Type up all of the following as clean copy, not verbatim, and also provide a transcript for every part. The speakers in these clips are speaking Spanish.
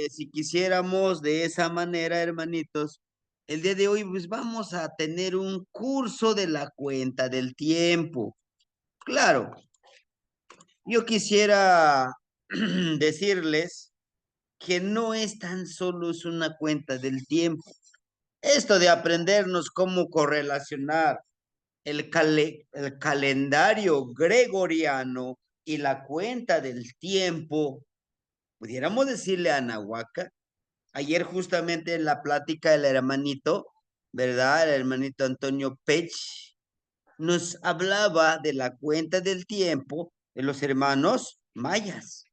Si quisiéramos de esa manera, hermanitos, el día de hoy pues vamos a tener un curso de la cuenta del tiempo. Claro, yo quisiera decirles que no es tan solo es una cuenta del tiempo. Esto de aprendernos cómo correlacionar el calendario gregoriano y la cuenta del tiempo, pudiéramos decirle a Nahuaca. Ayer justamente en la plática del hermanito, ¿verdad? El hermanito Antonio Pech nos hablaba de la cuenta del tiempo de los hermanos mayas.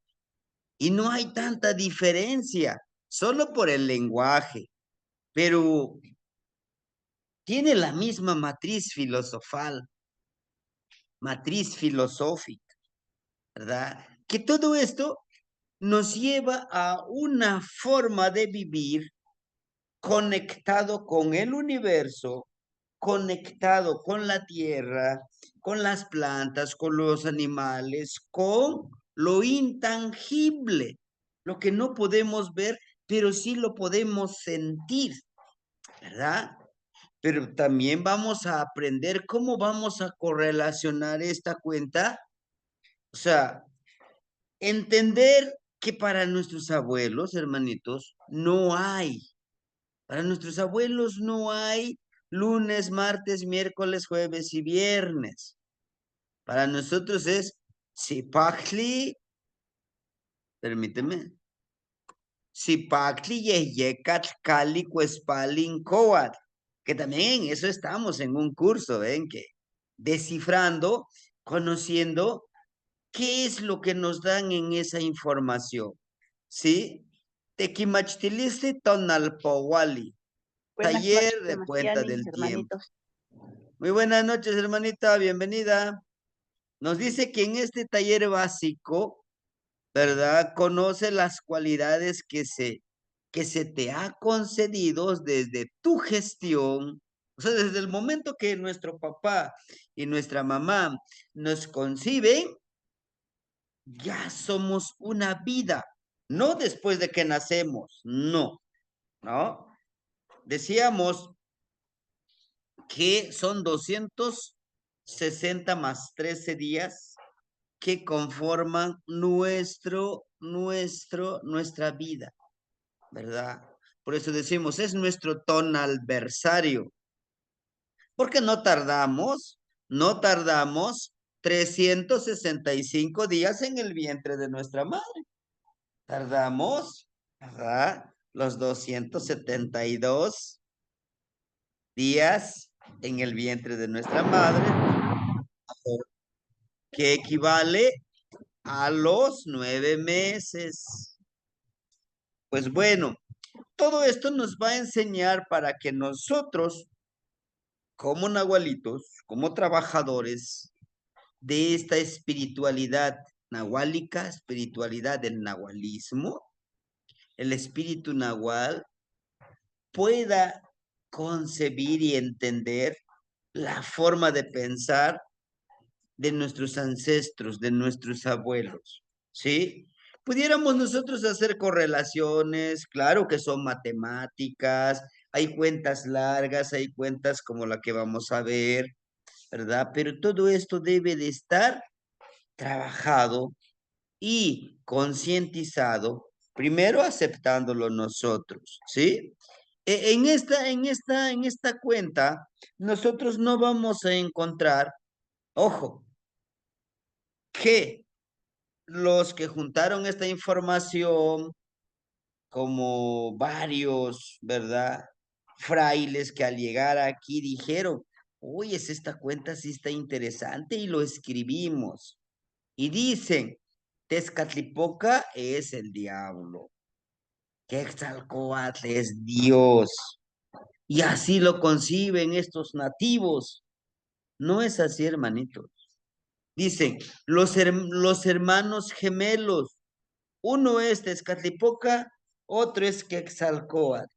Y no hay tanta diferencia, solo por el lenguaje, pero tiene la misma matriz filosofal, matriz filosófica, ¿verdad? Que todo esto nos lleva a una forma de vivir conectado con el universo, conectado con la tierra, con las plantas, con los animales, con lo intangible, lo que no podemos ver, pero sí lo podemos sentir, ¿verdad? Pero también vamos a aprender cómo vamos a correlacionar esta cuenta, o sea, entender que para nuestros abuelos, hermanitos, no hay. Para nuestros abuelos no hay lunes, martes, miércoles, jueves y viernes. Para nosotros es Zipactli, permíteme, Zipactli, Yehyecat, Cali, Cuespalin, Coat, que también en eso estamos en un curso, ¿ven? Que descifrando, conociendo qué es lo que nos dan en esa información, ¿sí? Tequimachtilistli tonalpowali, Buenas taller noches, de cuenta Sebastián y mis del tiempo. hermanitos. Muy buenas noches, hermanita, bienvenida. Nos dice que en este taller básico, ¿verdad? Conoce las cualidades que se te ha concedido desde tu gestión, o sea, desde el momento que nuestro papá y nuestra mamá nos conciben, ya somos una vida, no después de que nacemos, no, ¿no? Decíamos que son 260 más 13 días que conforman nuestra vida, ¿verdad? Por eso decimos, es nuestro tonalversario, porque no tardamos 365 días en el vientre de nuestra madre. Tardamos, ¿verdad? Los 272 días en el vientre de nuestra madre, que equivale a los 9 meses. Pues bueno, todo esto nos va a enseñar para que nosotros, como nahualitos, como trabajadores de esta espiritualidad nahuálica, espiritualidad del nahualismo, el espíritu nahual pueda concebir y entender la forma de pensar de nuestros ancestros, de nuestros abuelos, ¿sí? Pudiéramos nosotros hacer correlaciones, claro que son matemáticas, hay cuentas largas, hay cuentas como la que vamos a ver, ¿verdad? Pero todo esto debe de estar trabajado y concientizado, primero aceptándolo nosotros, ¿sí? En esta cuenta, nosotros no vamos a encontrar, ojo, que los que juntaron esta información, como varios, ¿verdad? Frailes que al llegar aquí dijeron, oye, esta cuenta sí está interesante y lo escribimos. Y dicen, Tezcatlipoca es el diablo, Quetzalcóatl es Dios. Y así lo conciben estos nativos. No es así, hermanitos. Dicen, los hermanos gemelos, uno es Tezcatlipoca, otro es Quetzalcóatl.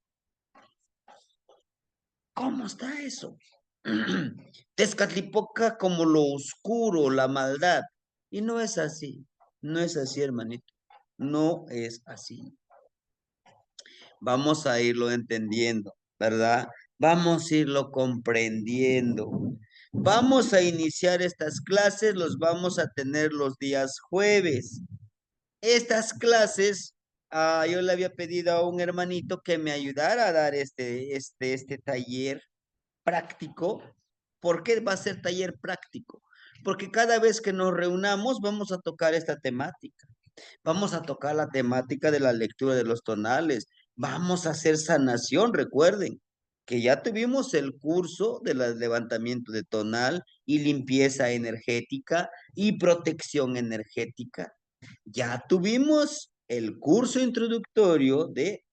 ¿Cómo está eso? Tezcatlipoca como lo oscuro, la maldad. Y no es así, no es así, hermanito. No es así. Vamos a irlo entendiendo, ¿verdad? Vamos a irlo comprendiendo. Vamos a iniciar estas clases, los vamos a tener los días jueves. Estas clases, yo le había pedido a un hermanito que me ayudara a dar este taller práctico. ¿Por qué va a ser taller práctico? Porque cada vez que nos reunamos vamos a tocar esta temática. Vamos a tocar la temática de la lectura de los tonales. Vamos a hacer sanación, recuerden que ya tuvimos el curso de levantamiento de tonal y limpieza energética y protección energética. Ya tuvimos el curso introductorio de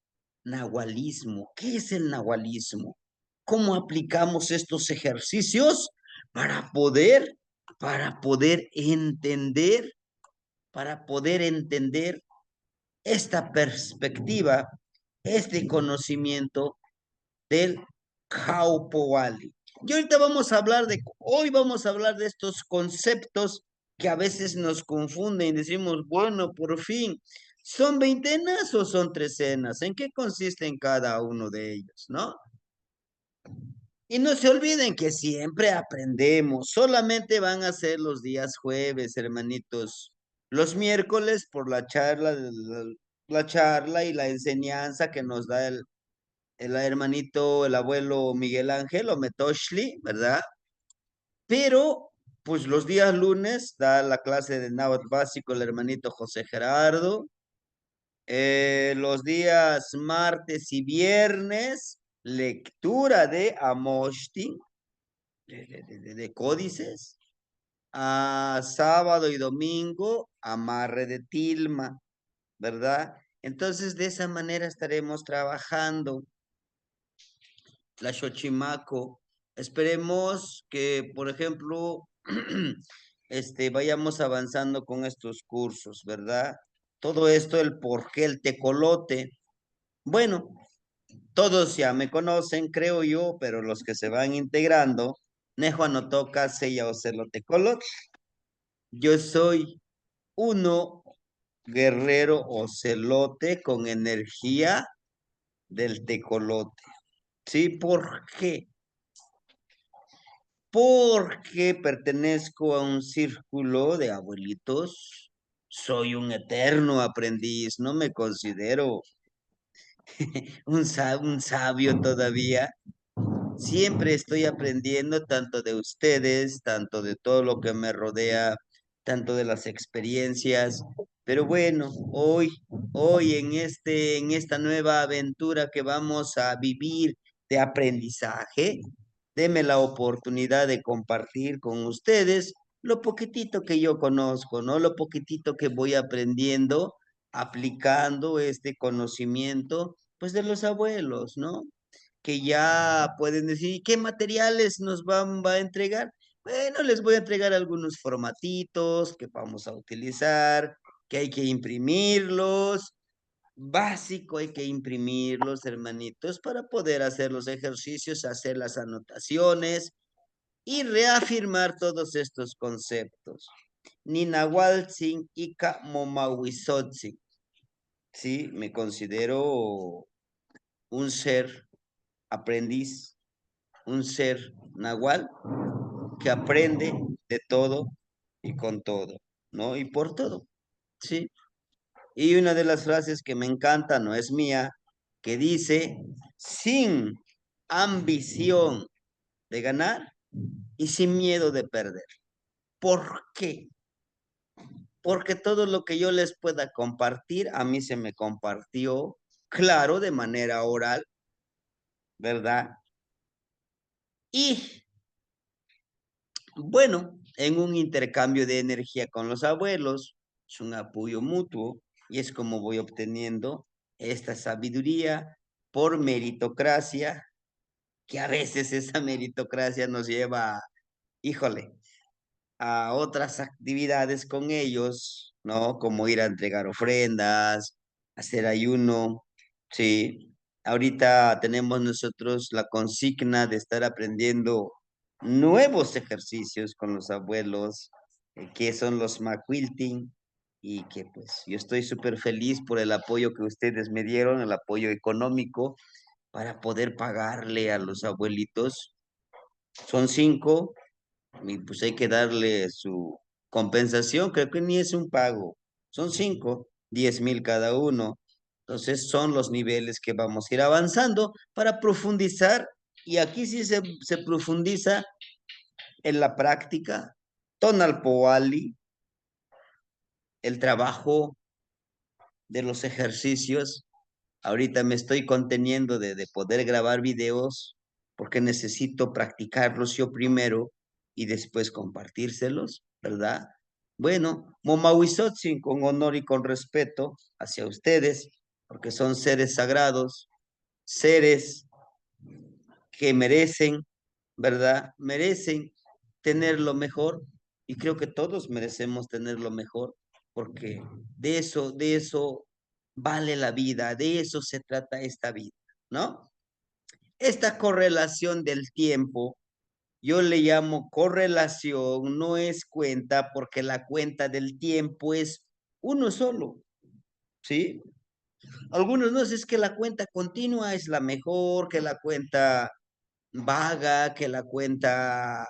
nahualismo. ¿Qué es el nahualismo? ¿Cómo aplicamos estos ejercicios para poder, para poder entender, para poder entender esta perspectiva, este conocimiento del Kaupowali? Y ahorita hoy vamos a hablar de estos conceptos que a veces nos confunden y decimos, bueno, por fin, ¿son veintenas o son trecenas? ¿En qué consisten cada uno de ellos, no? Y no se olviden que siempre aprendemos, solamente van a ser los días jueves, hermanitos. Los miércoles por la charla, la charla y la enseñanza que nos da el hermanito, el abuelo Miguel Ángel o Metoshli, ¿verdad? Pero, pues los días lunes da la clase de náhuatl básico el hermanito José Gerardo. Los días martes y viernes, lectura de Amoshti, de códices. Sábado y domingo, amarre de tilma, ¿verdad? Entonces, de esa manera estaremos trabajando la Xochimaco. Esperemos que, por ejemplo, vayamos avanzando con estos cursos, ¿verdad? Todo esto, el por qué el tecolote. Bueno, todos ya me conocen, creo yo, pero los que se van integrando, Nejo no toca, sella o celotecolot. Yo soy uno guerrero ocelote con energía del tecolote. ¿Sí? ¿Por qué? Porque pertenezco a un círculo de abuelitos. Soy un eterno aprendiz, no me considero un sabio todavía. Siempre estoy aprendiendo tanto de ustedes, tanto de todo lo que me rodea, tanto de las experiencias. Pero bueno, hoy en esta nueva aventura que vamos a vivir de aprendizaje, deme la oportunidad de compartir con ustedes lo poquitito que yo conozco, ¿no? Lo poquitito que voy aprendiendo, aplicando este conocimiento, pues de los abuelos, ¿no? Que ya pueden decir, ¿qué materiales va a entregar? Bueno, les voy a entregar algunos formatitos que vamos a utilizar, que hay que imprimirlos. Básico, hay que imprimirlos, hermanitos, para poder hacer los ejercicios, hacer las anotaciones y reafirmar todos estos conceptos. Ninahualtzin Ika Momahuizotzin. Sí, me considero un ser aprendiz, un ser nahual que aprende de todo y con todo, ¿no? Y por todo, ¿sí? Y una de las frases que me encanta, no es mía, que dice, sin ambición de ganar y sin miedo de perder. ¿Por qué? Porque todo lo que yo les pueda compartir, a mí se me compartió, claro, de manera oral, ¿verdad? Y bueno, en un intercambio de energía con los abuelos, es un apoyo mutuo y es como voy obteniendo esta sabiduría por meritocracia, que a veces esa meritocracia nos lleva, híjole, a otras actividades con ellos, ¿no? Como ir a entregar ofrendas, hacer ayuno, sí. Ahorita tenemos nosotros la consigna de estar aprendiendo nuevos ejercicios con los abuelos, que son los maquilting, y que pues yo estoy súper feliz por el apoyo que ustedes me dieron, el apoyo económico para poder pagarle a los abuelitos. Son 5 y pues hay que darle su compensación, creo que ni es un pago, son 5, 10,000 cada uno. Entonces son los niveles que vamos a ir avanzando para profundizar y aquí sí se profundiza en la práctica, Tonalpoali, el trabajo de los ejercicios. Ahorita me estoy conteniendo de poder grabar videos porque necesito practicarlos yo primero y después compartírselos, ¿verdad? Bueno, Momahuizotzin, con honor y con respeto hacia ustedes, porque son seres sagrados, seres que merecen, ¿verdad? Merecen tener lo mejor y creo que todos merecemos tener lo mejor porque de eso vale la vida, de eso se trata esta vida, ¿no? Esta correlación del tiempo, yo le llamo correlación, no es cuenta porque la cuenta del tiempo es uno solo, ¿sí? Algunos no, es que la cuenta continua es la mejor, que la cuenta vaga, que la cuenta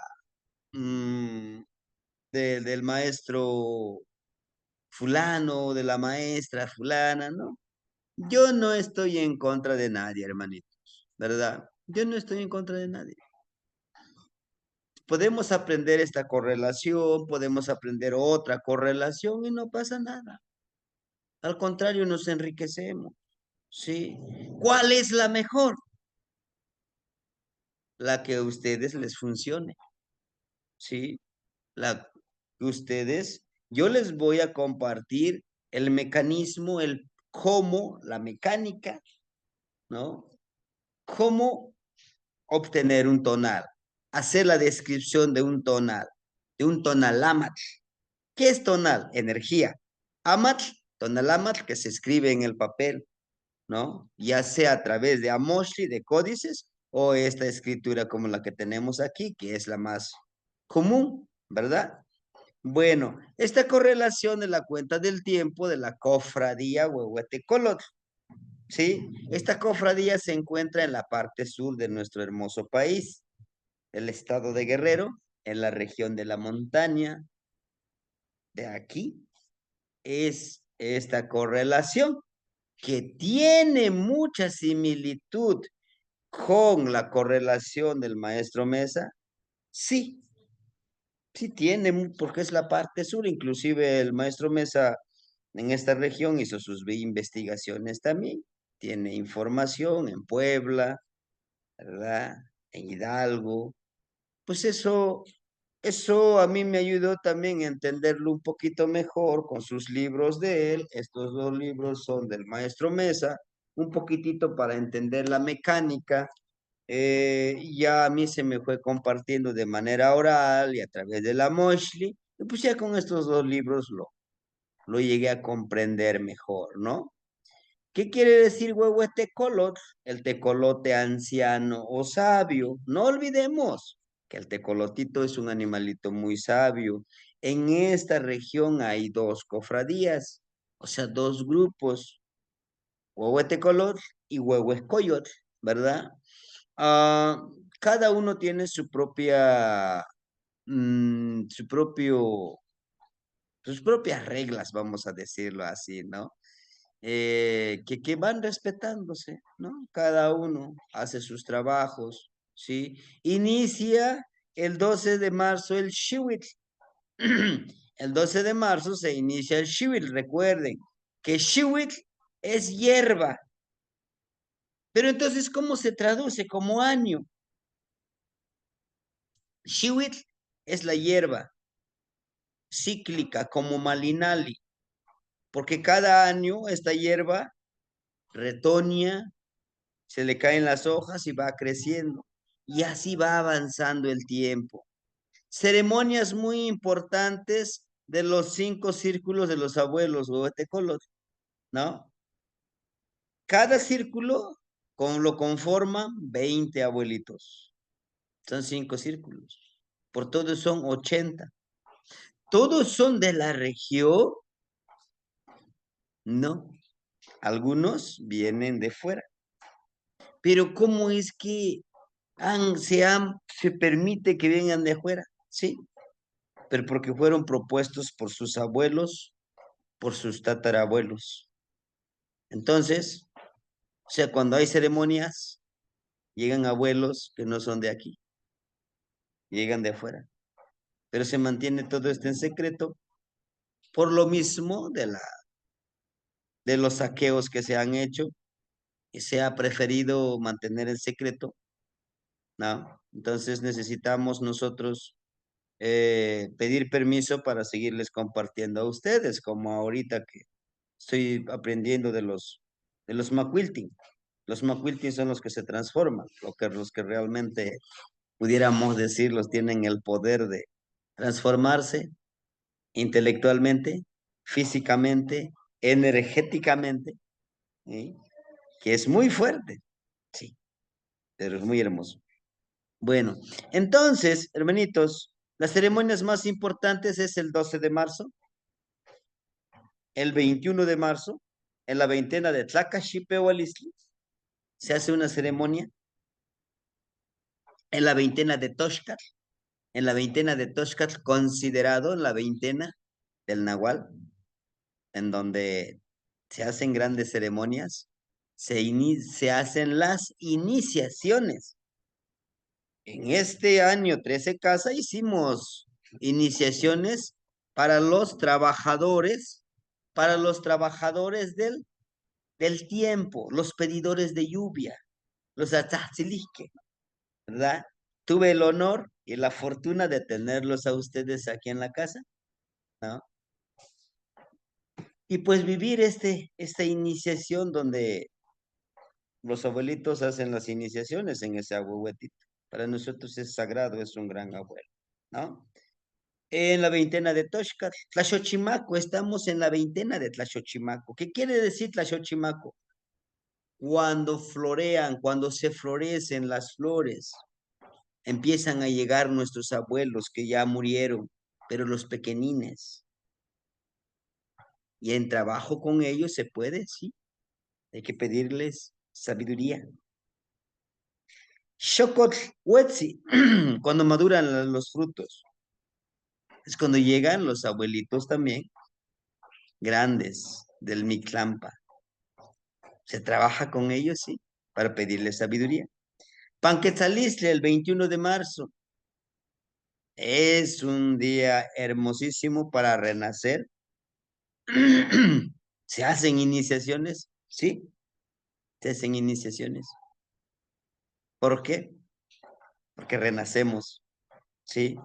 mm, del maestro fulano, de la maestra fulana, ¿no? Yo no estoy en contra de nadie, hermanitos, ¿verdad? Yo no estoy en contra de nadie. Podemos aprender esta correlación, podemos aprender otra correlación y no pasa nada. Al contrario, nos enriquecemos, ¿sí? ¿Cuál es la mejor? La que a ustedes les funcione, ¿sí? La que ustedes, yo les voy a compartir el mecanismo, el cómo, la mecánica, ¿no? Cómo obtener un tonal, hacer la descripción de un tonal amatl. ¿Qué es tonal? Energía. Amatl, tonal amatl, que se escribe en el papel, ¿no? Ya sea a través de Amoshli, de códices, o esta escritura como la que tenemos aquí, que es la más común, ¿verdad? Bueno, esta correlación de la cuenta del tiempo de la cofradía Huehuetecolotl, ¿sí? Esta cofradía se encuentra en la parte sur de nuestro hermoso país, el estado de Guerrero, en la región de la montaña. De aquí es esta correlación que tiene mucha similitud con la correlación del maestro Mesa. Sí, sí tiene, porque es la parte sur, inclusive el maestro Mesa en esta región hizo sus investigaciones también, tiene información en Puebla, ¿verdad? En Hidalgo, pues eso a mí me ayudó también a entenderlo un poquito mejor con sus libros de él, estos 2 libros son del maestro Mesa, un poquitito para entender la mecánica, ya a mí se me fue compartiendo de manera oral y a través de la Moshli, y pues ya con estos 2 libros lo llegué a comprender mejor, ¿no? ¿Qué quiere decir huehuetecolotl? El tecolote anciano o sabio. No olvidemos que el tecolotito es un animalito muy sabio. En esta región hay 2 cofradías, o sea, 2 grupos, huehuetecolotl y huehuescoyotl, ¿verdad? Ah, cada uno tiene su propia, su propio, sus propias reglas, vamos a decirlo así, ¿no? Que van respetándose, ¿no? Cada uno hace sus trabajos, ¿sí? Inicia el 12 de marzo el Shiwit. El 12 de marzo se inicia el Shiwit. Recuerden que Shiwit es hierba. Pero entonces, ¿cómo se traduce como año? Shiwit es la hierba cíclica como malinali, porque cada año esta hierba retoña, se le caen las hojas y va creciendo. Y así va avanzando el tiempo. Ceremonias muy importantes de los 5 círculos de los abuelos o etecolos, ¿no? Cada círculo lo conforman 20 abuelitos. Son 5 círculos. Por todos son 80. Todos son de la región No, algunos vienen de fuera. Pero ¿cómo es que se permite que vengan de afuera? Sí, pero porque fueron propuestos por sus abuelos, por sus tatarabuelos. Entonces, o sea, cuando hay ceremonias, llegan abuelos que no son de aquí, llegan de afuera. Pero se mantiene todo esto en secreto por lo mismo de los saqueos que se han hecho y se ha preferido mantener en secreto, ¿no? Entonces necesitamos nosotros pedir permiso para seguirles compartiendo a ustedes, como ahorita que estoy aprendiendo de los Maquilting. Los Maquilting son los que se transforman, los que realmente pudiéramos decir los tienen el poder de transformarse intelectualmente, físicamente, energéticamente, ¿sí? Que es muy fuerte, sí, pero es muy hermoso. Bueno, entonces, hermanitos, las ceremonias más importantes es el 12 de marzo, el 21 de marzo, en la veintena de Tlacaxipehualistli, se hace una ceremonia, en la veintena de Toxcatl, en la veintena de Toxcatl, considerado la veintena del Nahual, en donde se hacen grandes ceremonias, se hacen las iniciaciones. En este año 13 Casa hicimos iniciaciones para los trabajadores del tiempo, los pedidores de lluvia, los atzatzilique, ¿verdad? Tuve el honor y la fortuna de tenerlos a ustedes aquí en la casa, ¿no? Y pues vivir esta iniciación donde los abuelitos hacen las iniciaciones en ese abuelito. Para nosotros es sagrado, es un gran abuelo, ¿no? En la veintena de Toxcatl, Tlaxochimaco, estamos en la veintena de Tlaxochimaco. ¿Qué quiere decir Tlaxochimaco? Cuando florean, cuando se florecen las flores, empiezan a llegar nuestros abuelos que ya murieron, pero los pequeñines. Y en trabajo con ellos se puede, sí. Hay que pedirles sabiduría. Xocotl Huetzi, cuando maduran los frutos. Es cuando llegan los abuelitos también, grandes, del Mictlampa. Se trabaja con ellos, sí, para pedirles sabiduría. Panquetzalistle, el 21 de marzo. Es un día hermosísimo para renacer. ¿Se hacen iniciaciones? Sí, se hacen iniciaciones. ¿Por qué? Porque renacemos, ¿sí?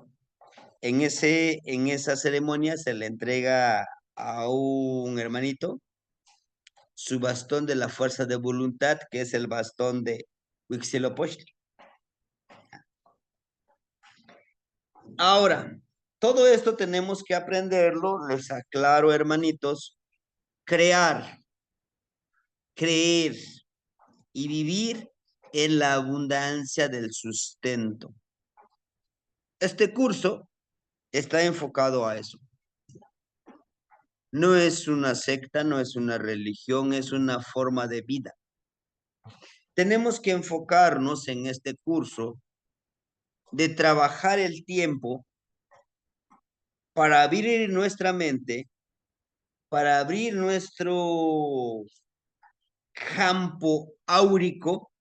En esa ceremonia se le entrega a un hermanito su bastón de la fuerza de voluntad, que es el bastón de Huitzilopochtli. Ahora, todo esto tenemos que aprenderlo, les aclaro, hermanitos, crear, creer y vivir en la abundancia del sustento. Este curso está enfocado a eso. No es una secta, no es una religión, es una forma de vida. Tenemos que enfocarnos en este curso de trabajar el tiempo para abrir nuestra mente, para abrir nuestro campo áurico,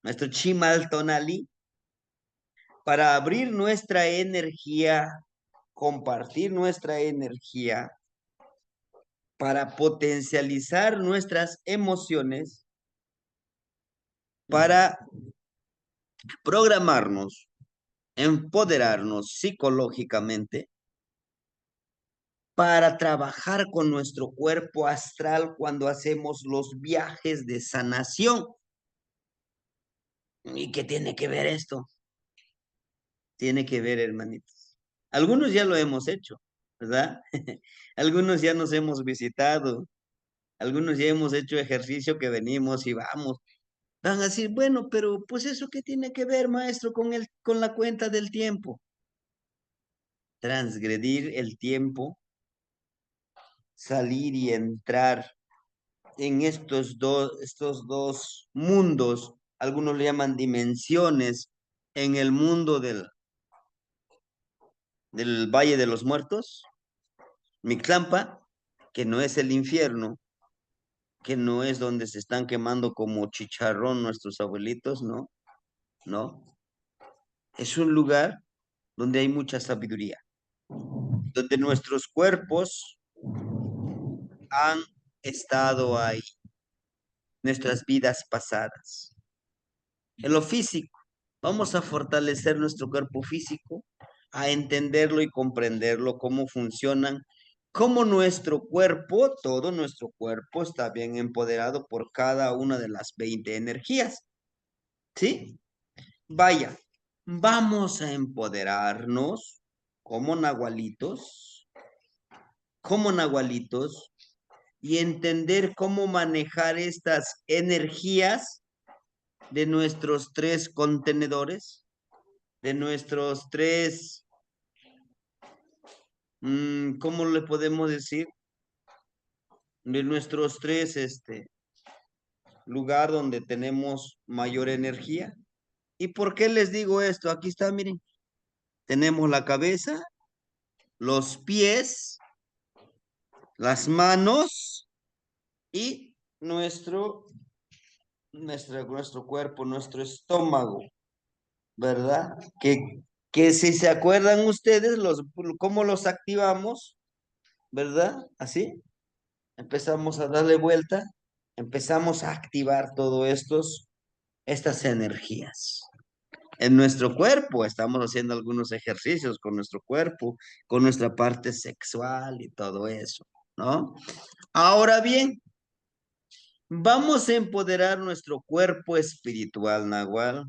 nuestro chimal tonali, para abrir nuestra energía, compartir nuestra energía, para potencializar nuestras emociones, para programarnos, empoderarnos psicológicamente, para trabajar con nuestro cuerpo astral cuando hacemos los viajes de sanación. ¿Y qué tiene que ver esto? Tiene que ver, hermanitos. Algunos ya lo hemos hecho, ¿verdad? Algunos ya nos hemos visitado, algunos ya hemos hecho ejercicio que venimos y vamos. Van a decir, bueno, pero pues eso qué tiene que ver, maestro, con la cuenta del tiempo. Transgredir el tiempo, salir y entrar en estos dos mundos, algunos le llaman dimensiones, en el mundo del Valle de los Muertos, Mictlampa, que no es el infierno, que no es donde se están quemando como chicharrón nuestros abuelitos, no, no. Es un lugar donde hay mucha sabiduría, donde nuestros cuerpos han estado ahí, nuestras vidas pasadas. En lo físico, vamos a fortalecer nuestro cuerpo físico, a entenderlo y comprenderlo, cómo funcionan, cómo nuestro cuerpo, todo nuestro cuerpo está bien empoderado por cada una de las 20 energías, ¿sí? Vaya, vamos a empoderarnos como nahualitos, y entender cómo manejar estas energías de nuestros tres contenedores, de nuestros tres, ¿cómo le podemos decir? De nuestros tres, lugar donde tenemos mayor energía. ¿Y por qué les digo esto? Aquí está, miren, tenemos la cabeza, los pies, las manos y nuestro cuerpo, nuestro estómago, ¿verdad? Que si se acuerdan ustedes, cómo los activamos, ¿verdad? Así, empezamos a darle vuelta, empezamos a activar estas energías. En nuestro cuerpo, estamos haciendo algunos ejercicios con nuestro cuerpo, con nuestra parte sexual y todo eso, ¿no? Ahora bien, vamos a empoderar nuestro cuerpo espiritual, Nahual,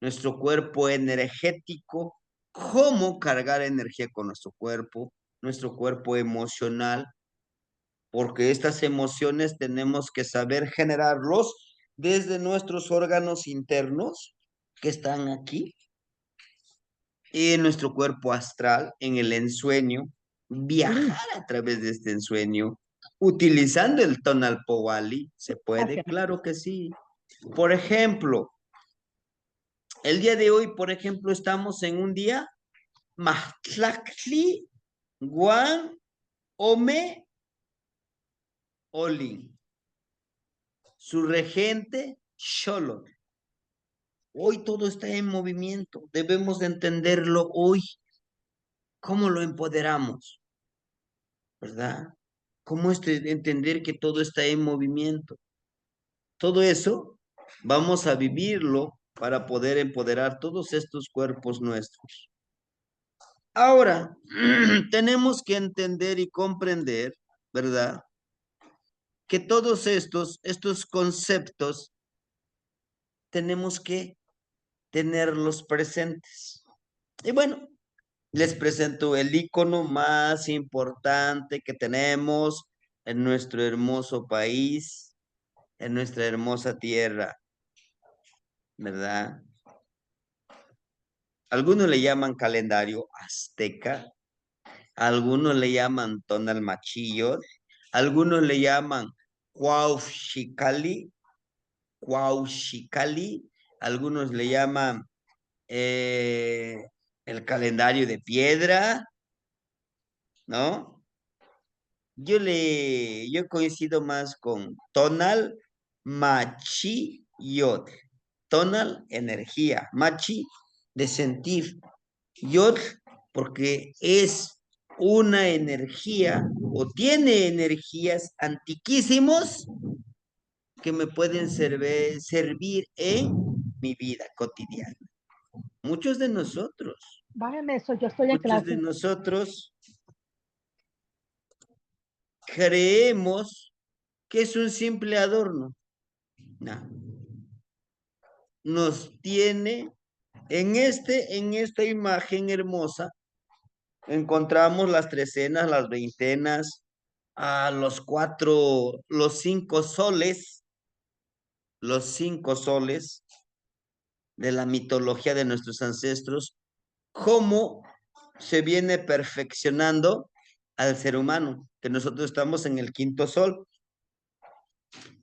nuestro cuerpo energético, cómo cargar energía con nuestro cuerpo emocional, porque estas emociones tenemos que saber generarlos desde nuestros órganos internos que están aquí y en nuestro cuerpo astral, en el ensueño, viajar a través de este ensueño, utilizando el tonal Powali. ¿Se puede? Claro que sí. Por ejemplo, el día de hoy, por ejemplo, estamos en un día Mahtlactli Guan Ome Olin. Su regente, Xolotl. Hoy todo está en movimiento. Debemos de entenderlo hoy. ¿Cómo lo empoderamos? ¿Verdad? ¿Cómo entender que todo está en movimiento? Todo eso vamos a vivirlo para poder empoderar todos estos cuerpos nuestros. Ahora, tenemos que entender y comprender, ¿verdad? Que todos estos conceptos tenemos que tenerlos presentes. Y bueno, les presento el icono más importante que tenemos en nuestro hermoso país, en nuestra hermosa tierra, ¿verdad? Algunos le llaman calendario azteca, algunos le llaman tonal machillo, algunos le llaman Cuauhxicalli, algunos le llaman eh, el calendario de piedra, ¿no? Yo coincido más con tonal machiyot. Tonal, energía. Machi, de sentir. Yot, porque es una energía o tiene energías antiquísimos que me pueden servir en mi vida cotidiana. Muchos de nosotros, Bájeme eso, yo estoy en muchos de clase. nosotros creemos que es un simple adorno. No. Nos tiene en esta imagen hermosa, encontramos las trecenas, las veintenas, a los 5 soles de la mitología de nuestros ancestros, cómo se viene perfeccionando al ser humano, que nosotros estamos en el quinto sol.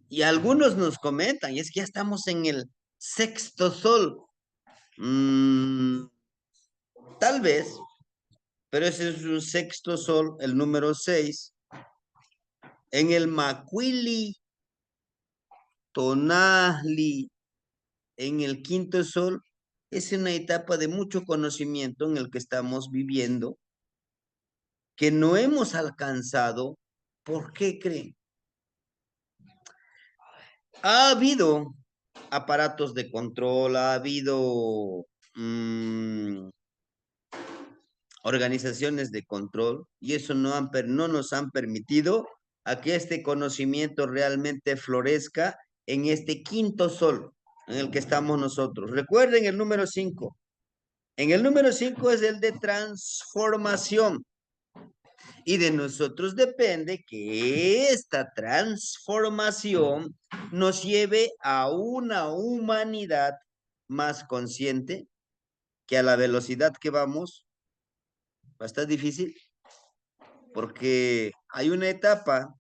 Y algunos nos comentan, y es que ya estamos en el sexto sol. Tal vez, pero ese es un sexto sol, el número 6, en el Macuili Tonali, en el quinto sol, es una etapa de mucho conocimiento en el que estamos viviendo, que no hemos alcanzado. ¿Por qué creen? Ha habido aparatos de control, ha habido organizaciones de control y eso no nos han permitido a que este conocimiento realmente florezca en este quinto sol en el que estamos nosotros. Recuerden el número 5. En el número 5 es el de transformación. Y de nosotros depende que esta transformación nos lleve a una humanidad más consciente, que a la velocidad que vamos va a estar difícil, porque hay una etapa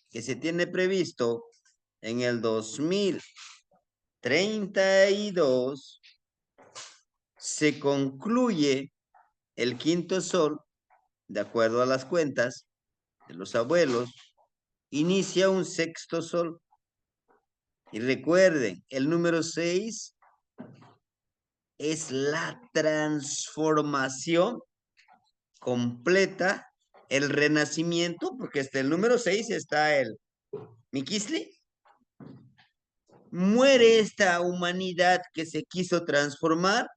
que se tiene previsto en el 2032, se concluye el quinto sol, de acuerdo a las cuentas de los abuelos, inicia un sexto sol. Y recuerden, el número 6 es la transformación completa, el renacimiento, porque hasta el número 6 está el Miquisli. Muere esta humanidad que se quiso transformar,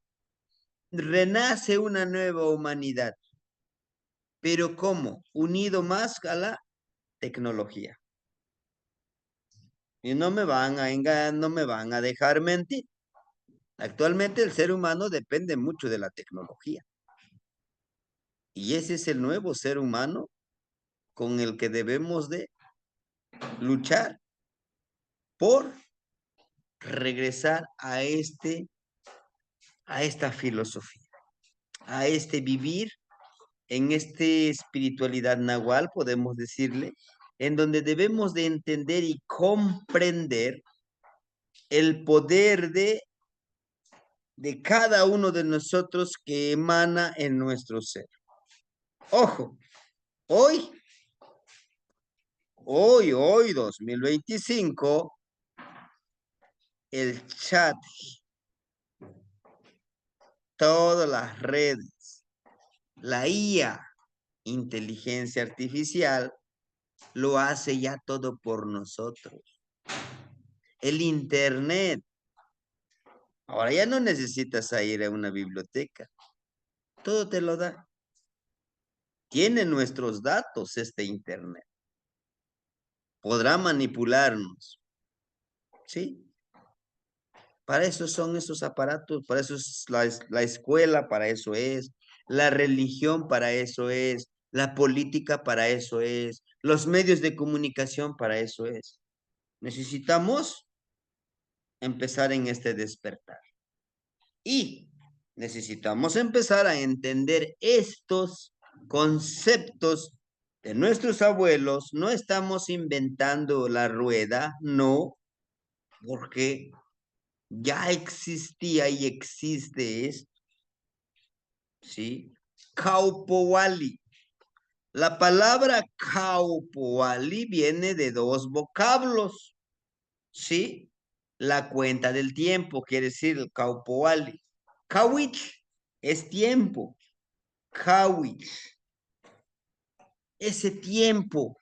renace una nueva humanidad. Pero ¿cómo? Unido más a la tecnología. Y no me van a engañar, no me van a dejar mentir. Actualmente el ser humano depende mucho de la tecnología. Y ese es el nuevo ser humano con el que debemos de luchar por regresar a esta filosofía, a este vivir en esta espiritualidad nahual, podemos decirle, en donde debemos de entender y comprender el poder de cada uno de nosotros que emana en nuestro ser. Ojo, hoy, 2025, el chat, todas las redes, la IA, inteligencia artificial, lo hace ya todo por nosotros. El Internet, ahora ya no necesitas ir a una biblioteca, todo te lo da. Tiene nuestros datos este Internet. Podrá manipularnos, ¿sí? Para eso son esos aparatos, para eso es la escuela, para eso es, la religión para eso es, la política para eso es, los medios de comunicación para eso es. Necesitamos empezar en este despertar. Y necesitamos empezar a entender estos conceptos de nuestros abuelos. No estamos inventando la rueda, no, porque ya existía y existe esto, ¿sí? Kaupowali. La palabra Kaupowali viene de dos vocablos, ¿sí? La cuenta del tiempo, quiere decir el Kaupowali. Kawich es tiempo. Kawich, ese tiempo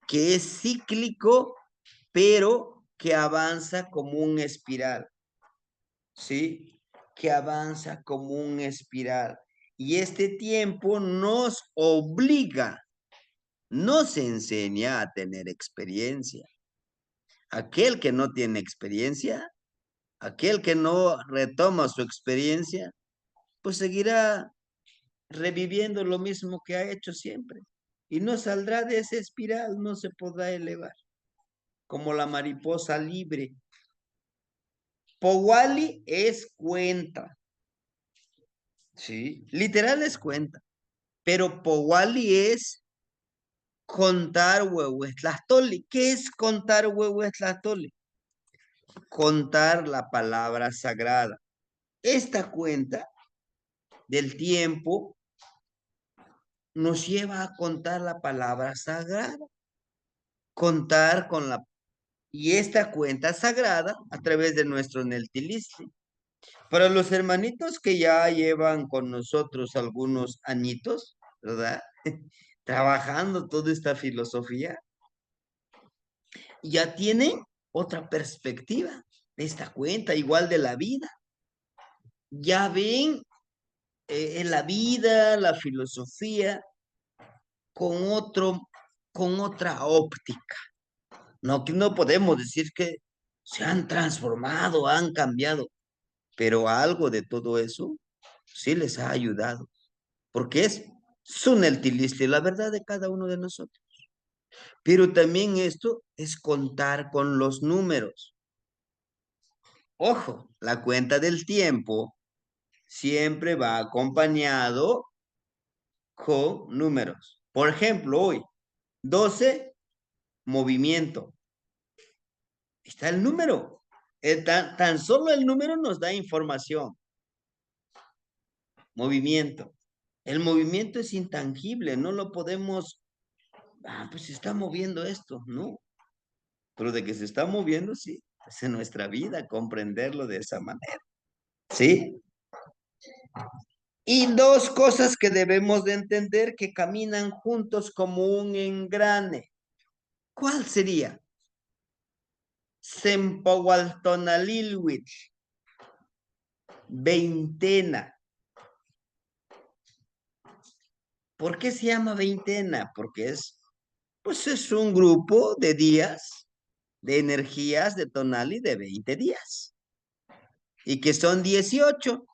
que es cíclico, pero que avanza como un espiral, ¿sí? Que avanza como un espiral. Y este tiempo nos obliga, nos enseña a tener experiencia. Aquel que no tiene experiencia, aquel que no retoma su experiencia, pues seguirá reviviendo lo mismo que ha hecho siempre. Y no saldrá de esa espiral, no se podrá elevar, como la mariposa libre. Powali es cuenta, ¿sí? Literal es cuenta, pero Powali es contar huehuetlastoli. ¿Qué es contar huehuetlastoli? Contar la palabra sagrada. Esta cuenta del tiempo nos lleva a contar la palabra sagrada. Contar con la... Y esta cuenta sagrada a través de nuestro Neltilistli. Para los hermanitos que ya llevan con nosotros algunos añitos, ¿verdad? Trabajando toda esta filosofía, ya tienen otra perspectiva de esta cuenta, igual de la vida. Ya ven en la vida, la filosofía, con con otra óptica. No, que no podemos decir que se han transformado, han cambiado, pero algo de todo eso sí les ha ayudado, porque es Suneltiliste, la verdad de cada uno de nosotros. Pero también esto es contar con los números. Ojo, la cuenta del tiempo siempre va acompañado con números. Por ejemplo, hoy, 12, movimiento. Está el número. Tan solo el número nos da información. Movimiento. El movimiento es intangible, no lo podemos, pues se está moviendo esto, ¿no? Pero de que se está moviendo, sí, es en nuestra vida comprenderlo de esa manera, ¿sí? Y dos cosas que debemos de entender que caminan juntos como un engrane. ¿Cuál sería? Sempowaltonalilwich, veintena. ¿Por qué se llama veintena? Porque pues es un grupo de días, de energías de Tonali de 20 días. Y que son 18.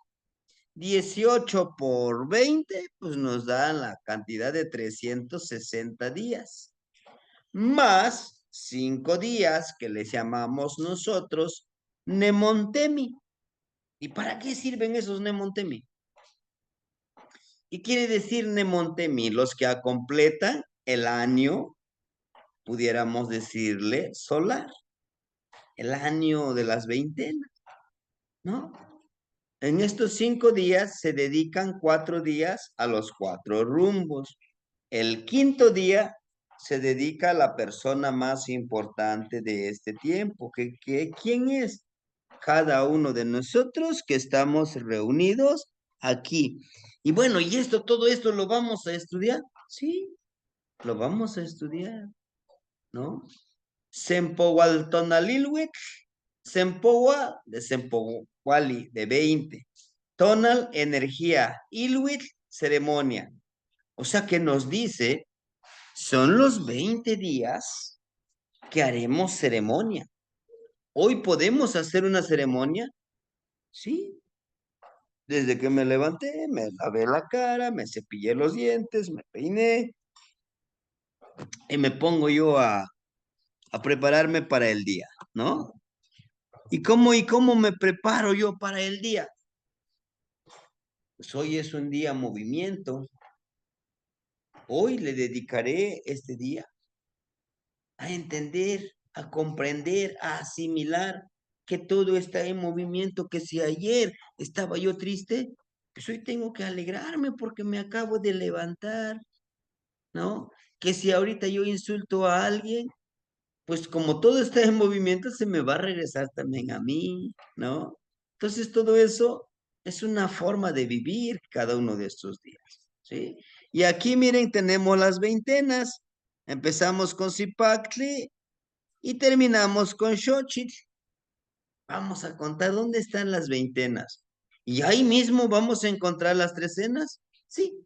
18 por 20, pues nos da la cantidad de 360 días. Más 5 días que les llamamos nosotros Nemontemi. ¿Y para qué sirven esos Nemontemi? ¿Y quiere decir Nemontemi? Los que completan el año, pudiéramos decirle solar, el año de las veintenas, ¿no? En estos 5 días se dedican 4 días a los 4 rumbos. El quinto día se dedica a la persona más importante de este tiempo. ¿Quién es? Cada uno de nosotros que estamos reunidos aquí. Y bueno, ¿y todo esto lo vamos a estudiar? Sí, lo vamos a estudiar, ¿no? Sempowaltonalilwik, Sempowa de Sempowali, de 20. Tonal, energía. Ilwik, ceremonia. O sea que nos dice, son los 20 días que haremos ceremonia. ¿Hoy podemos hacer una ceremonia? Sí. Desde que me levanté, me lavé la cara, me cepillé los dientes, me peiné y me pongo yo a prepararme para el día, ¿no? Y cómo me preparo yo para el día? Pues hoy es un día movimiento. Hoy le dedicaré este día a entender, a comprender, a asimilar que todo está en movimiento, que si ayer estaba yo triste, pues hoy tengo que alegrarme porque me acabo de levantar, ¿no? Que si ahorita yo insulto a alguien, pues como todo está en movimiento, se me va a regresar también a mí, ¿no? Entonces todo eso es una forma de vivir cada uno de estos días, ¿sí? Y aquí miren, tenemos las veintenas. Empezamos con Zipactli y terminamos con Xochitl. Vamos a contar dónde están las veintenas. Y ahí mismo vamos a encontrar las trecenas. Sí,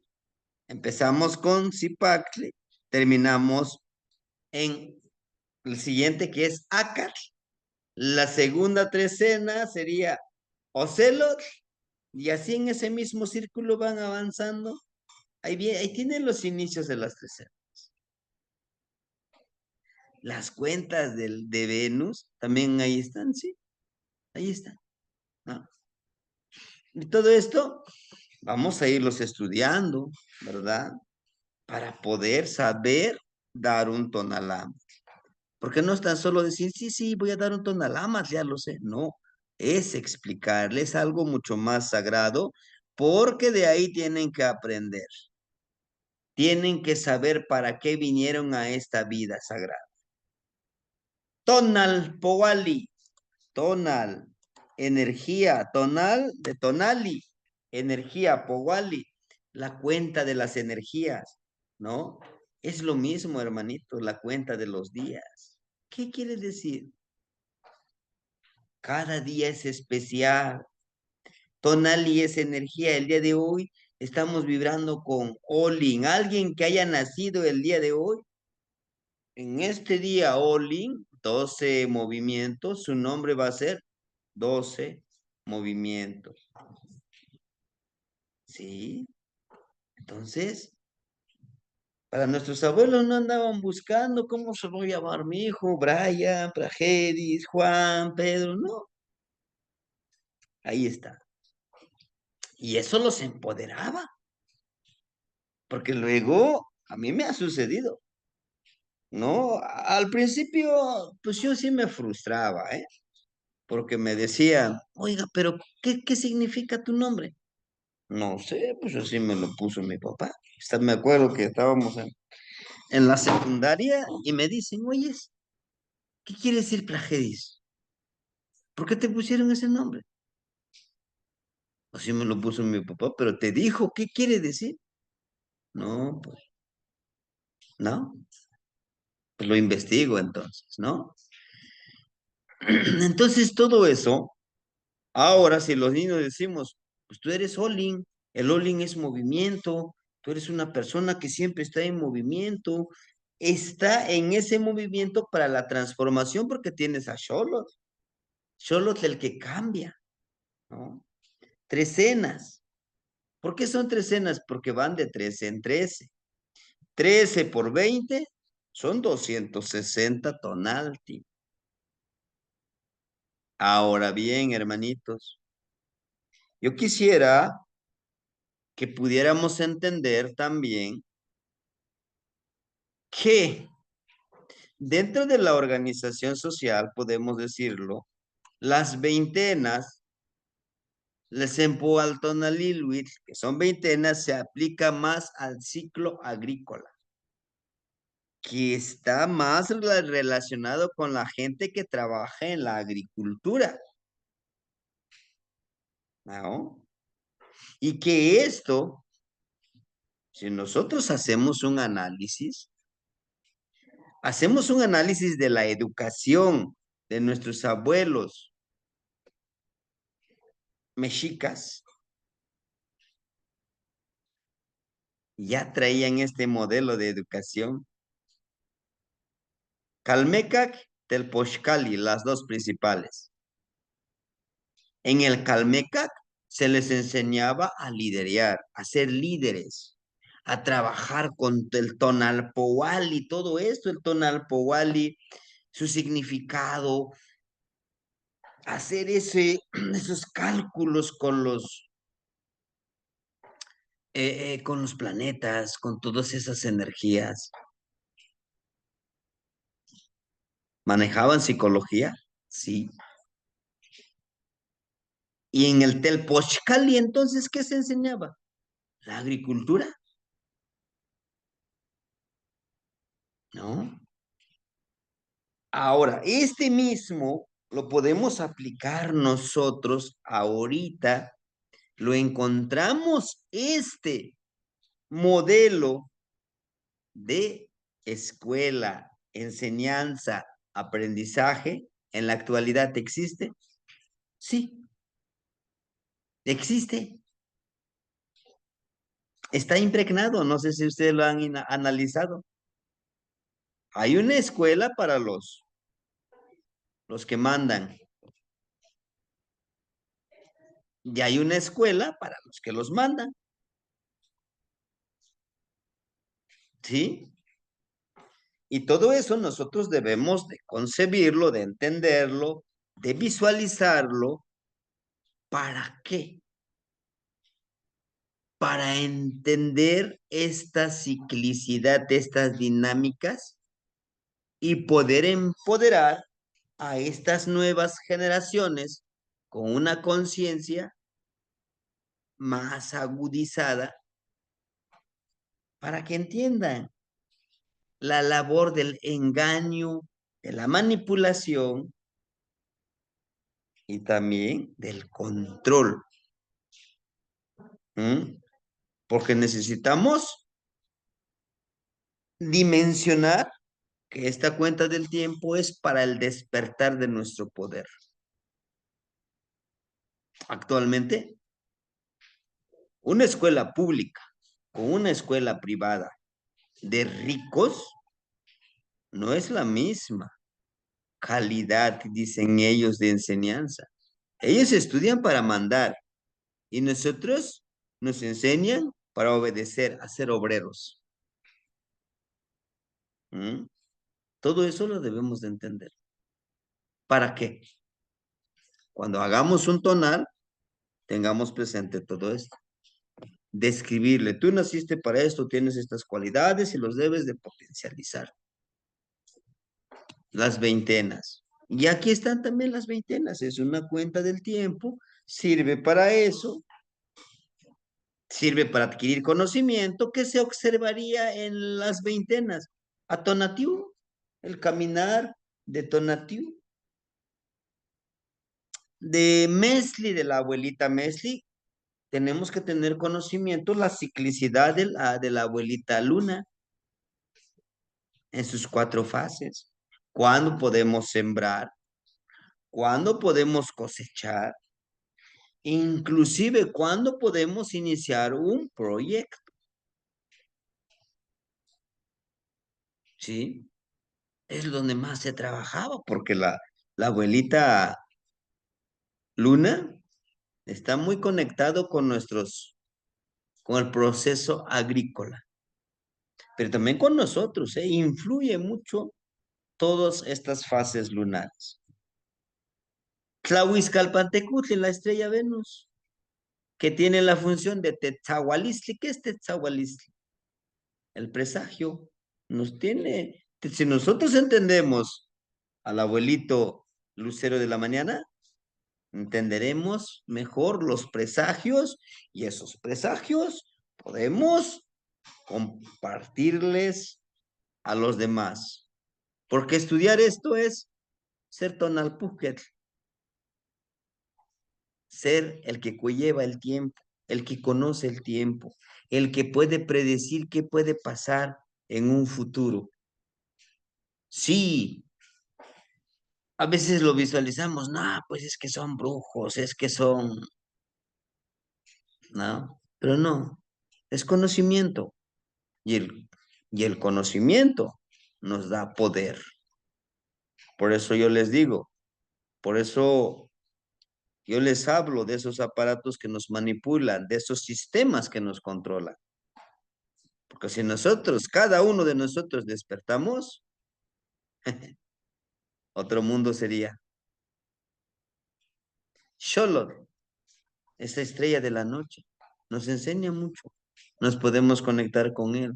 empezamos con Zipactli, terminamos en el siguiente que es Acatl. La segunda trecena sería Ocelot, y así en ese mismo círculo van avanzando. Ahí tienen los inicios de las trecenas. Las cuentas de Venus también ahí están, sí, ahí están, ¿no? Y todo esto vamos a irlos estudiando, ¿verdad? Para poder saber dar un tonalama. Porque no es tan solo decir, sí, sí, voy a dar un tonalama, ya lo sé. No, es explicarles algo mucho más sagrado, porque de ahí tienen que aprender. Tienen que saber para qué vinieron a esta vida sagrada. Tonal, Powali, tonal, energía, tonal de tonali, energía, Powali, la cuenta de las energías, ¿no? Es lo mismo, hermanito, la cuenta de los días. ¿Qué quiere decir? Cada día es especial. Tonali es energía. El día de hoy estamos vibrando con Olin. Alguien que haya nacido el día de hoy, en este día Olin, 12 movimientos, su nombre va a ser 12 movimientos. ¿Sí? Entonces, para nuestros abuelos no andaban buscando cómo se va a llamar mi hijo, Brian, Prajedis, Juan, Pedro, no. Ahí está. Y eso los empoderaba, porque luego a mí me ha sucedido, ¿no? Al principio, pues yo sí me frustraba, ¿eh? Porque me decían, oiga, pero ¿qué significa tu nombre? No sé, pues así me lo puso mi papá. Me acuerdo que estábamos en la secundaria y me dicen, oye, ¿qué quiere decir Plagedis? ¿Por qué te pusieron ese nombre? Así me lo puso mi papá, pero te dijo, ¿qué quiere decir? No, pues, no, pues lo investigo entonces, ¿no? Entonces todo eso, ahora si los niños decimos, pues tú eres Olin, el Olin es movimiento, tú eres una persona que siempre está en movimiento, está en ese movimiento para la transformación porque tienes a Xolotl, Xolotl el que cambia, ¿no? Trecenas. ¿Por qué son trecenas? Porque van de 13 en 13. 13 por 20 son 260 tonalti. Ahora bien, hermanitos, yo quisiera que pudiéramos entender también que dentro de la organización social, podemos decirlo, las veintenas, les empoaltonaliluit, que son veintenas, se aplica más al ciclo agrícola, que está más relacionado con la gente que trabaja en la agricultura, ¿no? Y que esto, si nosotros hacemos un análisis de la educación de nuestros abuelos mexicas, ya traían este modelo de educación. Calmecac, Telpochcali, las dos principales. En el Calmecac se les enseñaba a liderar, a ser líderes, a trabajar con el tonalpohualli, todo esto, el tonalpohualli, su significado, hacer esos cálculos con los planetas, con todas esas energías. ¿Manejaban psicología? Sí. Y en el Telpochcali, entonces, ¿qué se enseñaba? La agricultura, ¿no? Ahora, este mismo lo podemos aplicar nosotros ahorita, lo encontramos este modelo de escuela, enseñanza, aprendizaje, en la actualidad existe. Sí, existe. Está impregnado, no sé si ustedes lo han analizado. Hay una escuela para los que mandan y hay una escuela para los que los mandan, ¿sí? Y todo eso nosotros debemos de concebirlo, de entenderlo, de visualizarlo. ¿Para qué? para entender esta ciclicidad, estas dinámicas y poder empoderar a estas nuevas generaciones con una conciencia más agudizada para que entiendan la labor del engaño, de la manipulación y también del control. ¿Mm? Porque necesitamos dimensionar que esta cuenta del tiempo es para el despertar de nuestro poder. Actualmente, una escuela pública con una escuela privada de ricos no es la misma calidad, dicen ellos, de enseñanza. Ellos estudian para mandar y nosotros nos enseñan para obedecer, a ser obreros. ¿Mm? Todo eso lo debemos de entender. ¿Para qué? Cuando hagamos un tonal, tengamos presente todo esto. Describirle, tú naciste para esto, tienes estas cualidades y los debes de potencializar. Las veintenas. Y aquí están también las veintenas, es una cuenta del tiempo, sirve para eso, sirve para adquirir conocimiento que se observaría en las veintenas. A Tonatiuh, el caminar de Tonatiuh, de Mesli, de la abuelita Mesli, tenemos que tener conocimiento la ciclicidad de la abuelita Luna en sus 4 fases. ¿Cuándo podemos sembrar? ¿Cuándo podemos cosechar? Inclusive, ¿cuándo podemos iniciar un proyecto? ¿Sí? Es donde más se trabajaba, porque la abuelita Luna está muy conectado con el proceso agrícola, pero también con nosotros, ¿eh? Influye mucho todas estas fases lunares. Tlahuizcalpantecutli, la estrella Venus, que tiene la función de Tetzahualistli. ¿Qué es Tetzahualistli? El presagio. Nos tiene, si nosotros entendemos al abuelito Lucero de la mañana, entenderemos mejor los presagios y esos presagios podemos compartirles a los demás. Porque estudiar esto es ser tonalpúquetl, ser el que lleva el tiempo, el que conoce el tiempo, el que puede predecir qué puede pasar en un futuro. Sí, a veces lo visualizamos, no, pues es que son brujos, es que son, ¿no? Pero no, es conocimiento. Y el conocimiento nos da poder. Por eso yo les digo, por eso yo les hablo de esos aparatos que nos manipulan, de esos sistemas que nos controlan. Porque si nosotros, cada uno de nosotros despertamos, otro mundo sería. Xolotl, esa estrella de la noche, nos enseña mucho. Nos podemos conectar con él.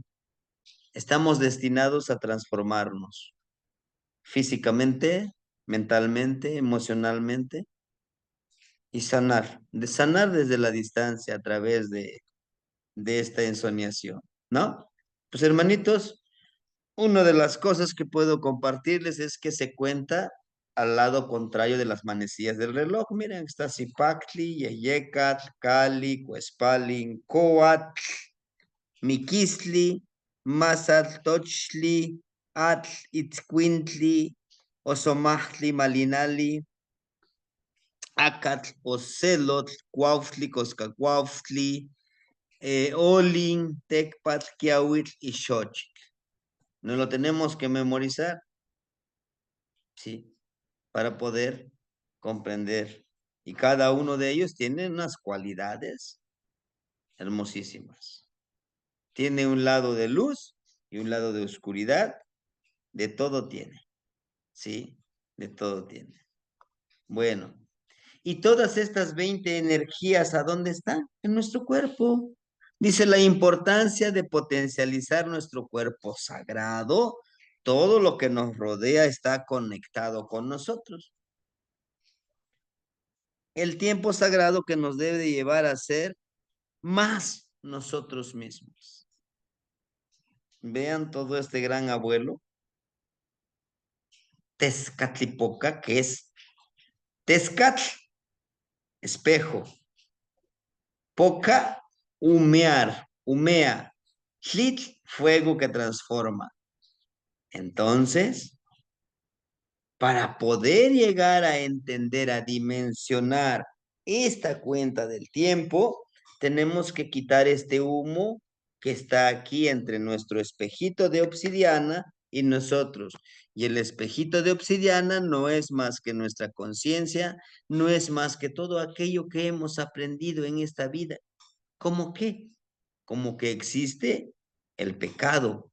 Estamos destinados a transformarnos físicamente, mentalmente, emocionalmente y sanar. De sanar desde la distancia a través de esta ensoñación, ¿no? Pues hermanitos, una de las cosas que puedo compartirles es que se cuenta al lado contrario de las manecillas del reloj. Miren, está Zipactli, Yeyecat, Cali, Cuespalin, Coat, Miquisli, Mazatl, Atl, Itzcuintli, Osomachtli, Malinali, Acatl, Ocelotl, Cuautli, Coscacuautli, Olin, Tecpatl, Quiahuitl y Xochitl. No lo tenemos que memorizar, ¿sí? Para poder comprender. Y cada uno de ellos tiene unas cualidades hermosísimas. Tiene un lado de luz y un lado de oscuridad. De todo tiene, ¿sí? De todo tiene. Bueno, y todas estas 20 energías, ¿a dónde están? En nuestro cuerpo. Dice la importancia de potencializar nuestro cuerpo sagrado. Todo lo que nos rodea está conectado con nosotros. El tiempo sagrado que nos debe de llevar a ser más nosotros mismos. Vean todo este gran abuelo, Tezcatlipoca, que es Tezcatl, espejo, Poca, humea, Tlitl, fuego que transforma. Entonces, para poder llegar a entender, a dimensionar esta cuenta del tiempo, tenemos que quitar este humo que está aquí entre nuestro espejito de obsidiana y nosotros. Y el espejito de obsidiana no es más que nuestra conciencia, no es más que todo aquello que hemos aprendido en esta vida. ¿Cómo qué? Como que existe el pecado.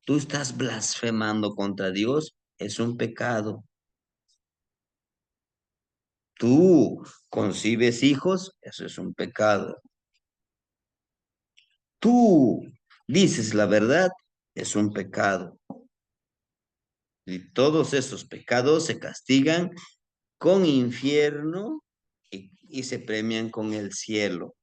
Tú estás blasfemando contra Dios, es un pecado. Tú concibes hijos, eso es un pecado. Tú dices la verdad, es un pecado. Y todos esos pecados se castigan con infierno y se premian con el cielo.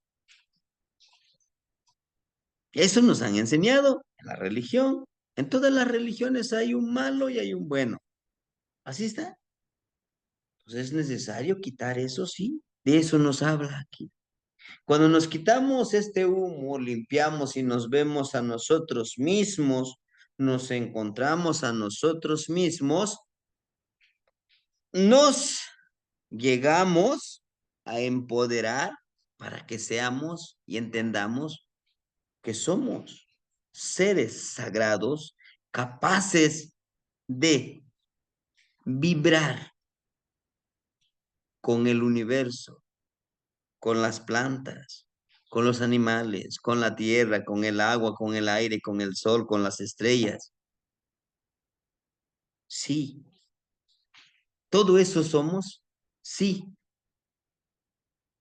Eso nos han enseñado en la religión. En todas las religiones hay un malo y hay un bueno. Así está. Entonces es necesario quitar eso, sí. De eso nos habla aquí. Cuando nos quitamos este humo, limpiamos y nos vemos a nosotros mismos, nos encontramos a nosotros mismos, nos llegamos a empoderar para que seamos y entendamos que somos seres sagrados capaces de vibrar con el universo, con las plantas, con los animales, con la tierra, con el agua, con el aire, con el sol, con las estrellas. Sí, todo eso somos, sí.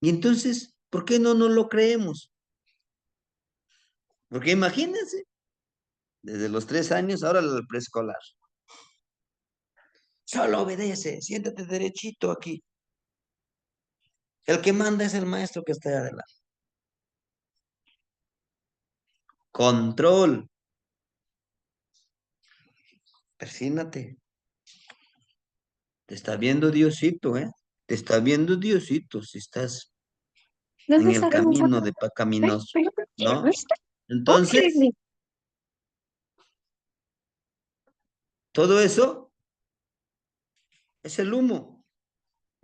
Y entonces, ¿por qué no nos lo creemos? Porque imagínense, desde los 3 años, ahora el preescolar. Solo obedece, siéntate derechito aquí. El que manda es el maestro que está ahí adelante. Control. Persínate. Te está viendo Diosito, ¿eh? Te está viendo Diosito si estás en el camino de pecaminoso, ¿no? Entonces, todo eso es el humo.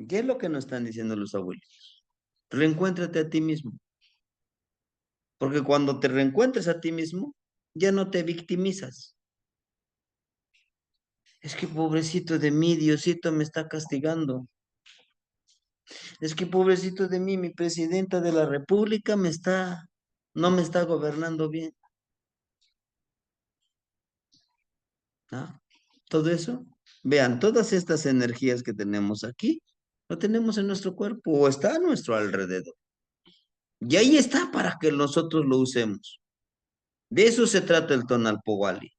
¿Qué es lo que nos están diciendo los abuelos? Reencuéntrate a ti mismo. Porque cuando te reencuentres a ti mismo, ya no te victimizas. Es que pobrecito de mí, Diosito me está castigando. Es que pobrecito de mí, mi presidenta de la República no me está gobernando bien. ¿Ah? Todo eso, vean, todas estas energías que tenemos aquí, lo tenemos en nuestro cuerpo o está a nuestro alrededor. Y ahí está para que nosotros lo usemos. De eso se trata el Tonalpowali,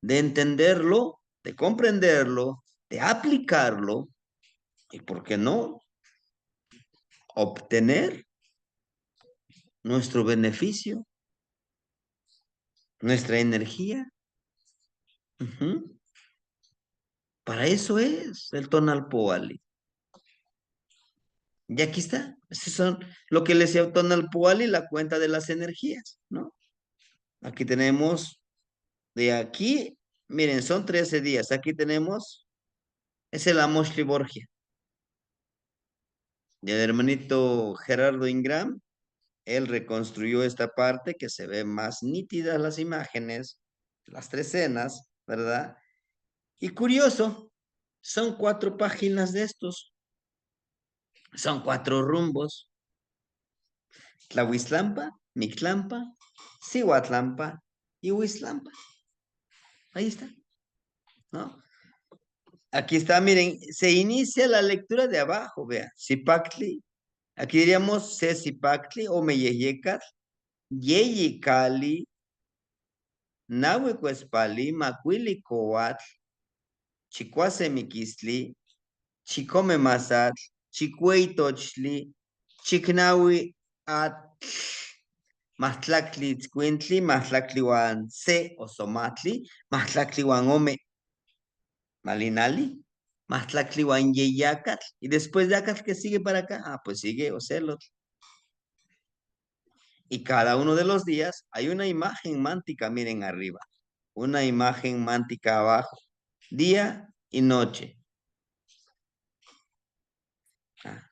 de entenderlo, de comprenderlo, de aplicarlo y, ¿por qué no?, obtener nuestro beneficio, nuestra energía. Ujú. Para eso es el Tonalpowali. Y aquí está. Esos son lo que le decía Tonalpowali, la cuenta de las energías, ¿no? Aquí tenemos, de aquí, miren, son 13 días. Aquí tenemos, es el Amoshli Borgia. Y el hermanito Gerardo Ingram, él reconstruyó esta parte que se ve más nítidas las imágenes, las 3 escenas, ¿verdad? Y curioso, son 4 páginas de estos, son 4 rumbos. Tlahuizlampa, Mictlampa, Cihuatlampa y Huizlampa. Ahí está, ¿no? Aquí está, miren, se inicia la lectura de abajo, vea. Zipactli, Aquí diríamos Sesipactli o Meyeyecatl, Yeyicali, Nahuicuespali, Macuili Coatl, Chicuasemiquistli, Chicome Masatl, Chicueitochli, Chicnahui Atl, Mahtlactli Tzcuintli, Mahtlactliwan Se o Somatli, Mahtlactliwan Ome, Malinali, Mahtlactliwan Yeyacatl. Y después de Acatl, ¿qué sigue para acá? Ah, pues sigue Ocelotl. Y cada uno de los días hay una imagen mántica, miren arriba. Una imagen mántica abajo. Día y noche. Ah,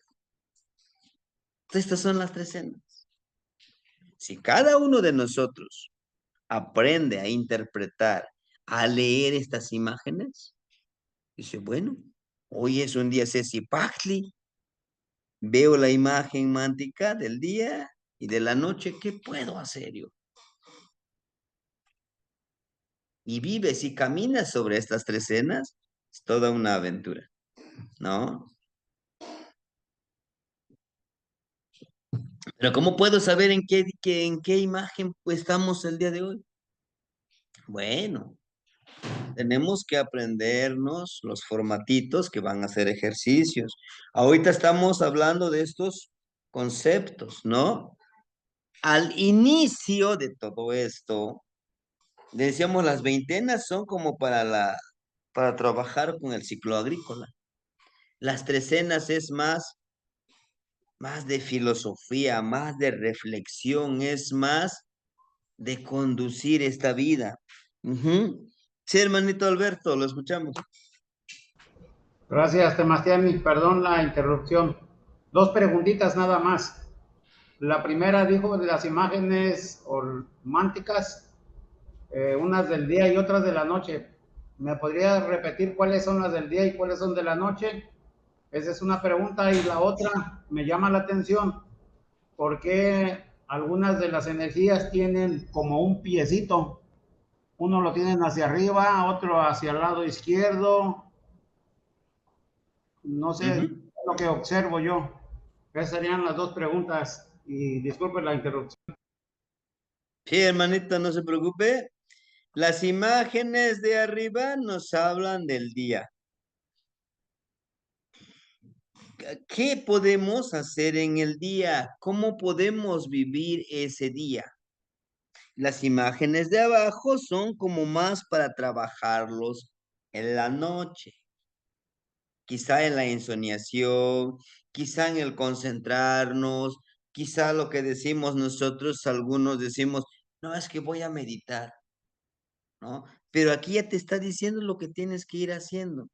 estas son las tres escenas. Si cada uno de nosotros aprende a interpretar, a leer estas imágenes, dice, bueno, hoy es un día Sesipactli, veo la imagen mántica del día y de la noche, ¿qué puedo hacer yo? Y vives y caminas sobre estas tres escenas, es toda una aventura, ¿no? Pero ¿cómo puedo saber en qué imagen pues, estamos el día de hoy? Bueno, tenemos que aprendernos los formatitos que van a ser ejercicios. Ahorita estamos hablando de estos conceptos, ¿no? Al inicio de todo esto, decíamos las veintenas son como para trabajar con el ciclo agrícola. Las trecenas es más de filosofía, más de reflexión, es más de conducir esta vida. Ujú. Sí, hermanito Alberto, lo escuchamos. Gracias, Temastiani. Perdón la interrupción. Dos preguntitas nada más. La primera dijo de las imágenes románticas, unas del día y otras de la noche. ¿Me podría repetir cuáles son las del día y cuáles son de la noche? Esa es una pregunta. Y la otra me llama la atención. ¿Por qué algunas de las energías tienen como un piecito? Uno lo tienen hacia arriba, otro hacia el lado izquierdo. No sé Ujú. lo que observo yo. Esas serían las dos preguntas y disculpen la interrupción. Sí, hermanito, no se preocupe. Las imágenes de arriba nos hablan del día. ¿Qué podemos hacer en el día? ¿Cómo podemos vivir ese día? Las imágenes de abajo son como más para trabajarlos en la noche, quizá en la ensoñación, quizá en el concentrarnos, quizá lo que decimos nosotros, algunos decimos, no, es que voy a meditar, ¿no? Pero aquí ya te está diciendo lo que tienes que ir haciendo,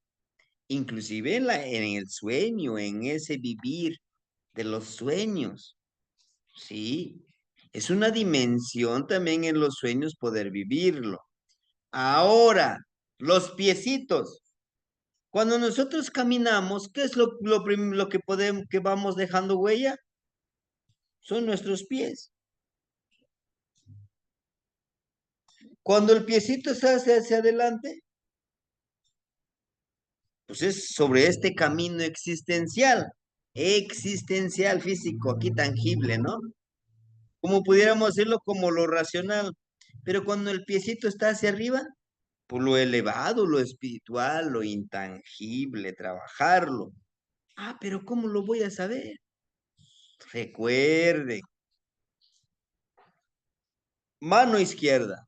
inclusive en el sueño, en ese vivir de los sueños, ¿sí? Es una dimensión también en los sueños poder vivirlo. Ahora, los piecitos. Cuando nosotros caminamos, ¿qué es lo que podemos, que vamos dejando huella? Son nuestros pies. Cuando el piecito se hace hacia adelante, pues es sobre este camino existencial, físico, aquí tangible, ¿no? Como pudiéramos decirlo como lo racional. Pero cuando el piecito está hacia arriba, por lo elevado, lo espiritual, lo intangible, trabajarlo. Ah, pero ¿cómo lo voy a saber? Recuerde, mano izquierda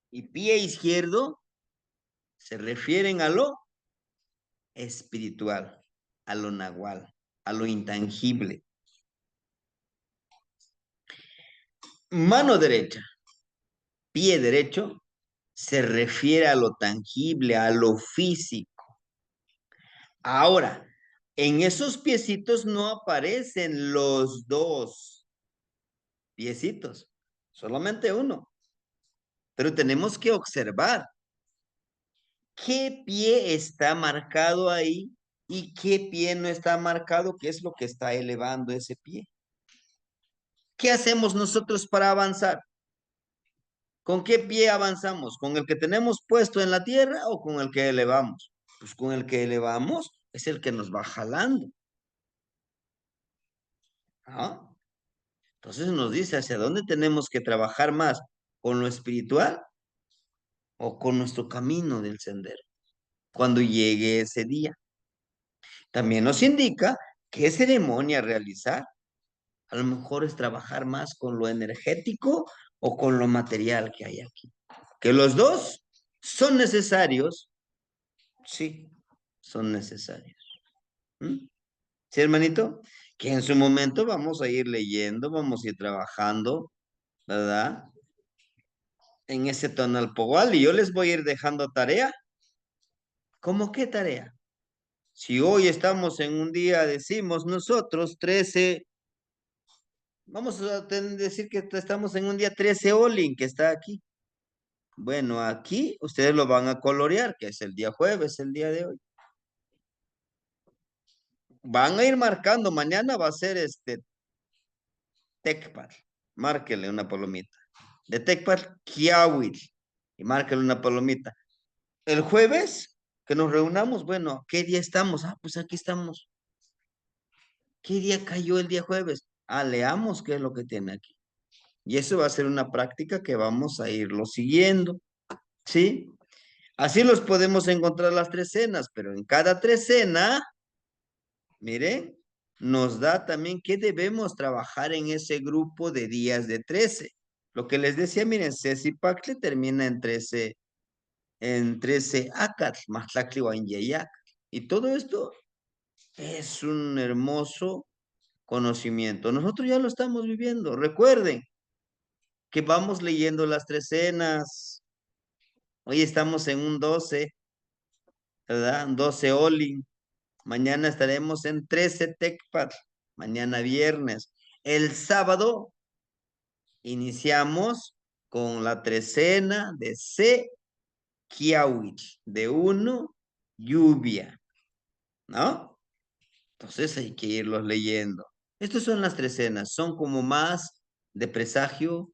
y pie izquierdo se refieren a lo espiritual, a lo nahual, a lo intangible. Mano derecha, pie derecho, se refiere a lo tangible, a lo físico. Ahora, en esos piecitos no aparecen los dos piecitos, solamente uno. Pero tenemos que observar qué pie está marcado ahí y qué pie no está marcado, qué es lo que está elevando ese pie. ¿Qué hacemos nosotros para avanzar? ¿Con qué pie avanzamos? ¿Con el que tenemos puesto en la tierra o con el que elevamos? Pues con el que elevamos es el que nos va jalando. ¿no? Entonces nos dice hacia dónde tenemos que trabajar más, con lo espiritual o con nuestro camino del sendero, cuando llegue ese día. También nos indica qué ceremonia realizar. A lo mejor es trabajar más con lo energético o con lo material que hay aquí. Que los dos son necesarios, sí, son necesarios. ¿Mm? ¿Sí, hermanito? Que en su momento vamos a ir leyendo, vamos a ir trabajando, ¿verdad? En ese tonal pogual y yo les voy a ir dejando tarea. ¿Cómo qué tarea? Si hoy estamos en un día, decimos nosotros, 13, vamos a decir que estamos en un día 13 Olin, que está aquí. Bueno, aquí ustedes lo van a colorear, que es el día jueves, el día de hoy. Van a ir marcando, mañana va a ser Tecpal. Márquele una palomita. De Tecpal, Kiawil. Y márquele una palomita. El jueves, que nos reunamos, bueno, ¿qué día estamos? Ah, pues aquí estamos. ¿Qué día cayó el día jueves? Ah, leamos qué es lo que tiene aquí. Y eso va a ser una práctica que vamos a irlo siguiendo, ¿sí? Así los podemos encontrar las trecenas, pero en cada trecena, miren, nos da también que debemos trabajar en ese grupo de días de 13. Lo que les decía, miren, Ceci Pacle termina en 13 Acat, Matlacli Yayak. Y todo esto es un hermoso conocimiento. Nosotros ya lo estamos viviendo. Recuerden que vamos leyendo las trecenas. Hoy estamos en un 12, ¿verdad? Un 12 Olin. Mañana estaremos en 13 Tecpat. Mañana viernes. El sábado iniciamos con la trecena de Se Kiawich, de uno, lluvia, ¿no? Entonces hay que irlos leyendo. Estas son las trecenas, son como más de presagio,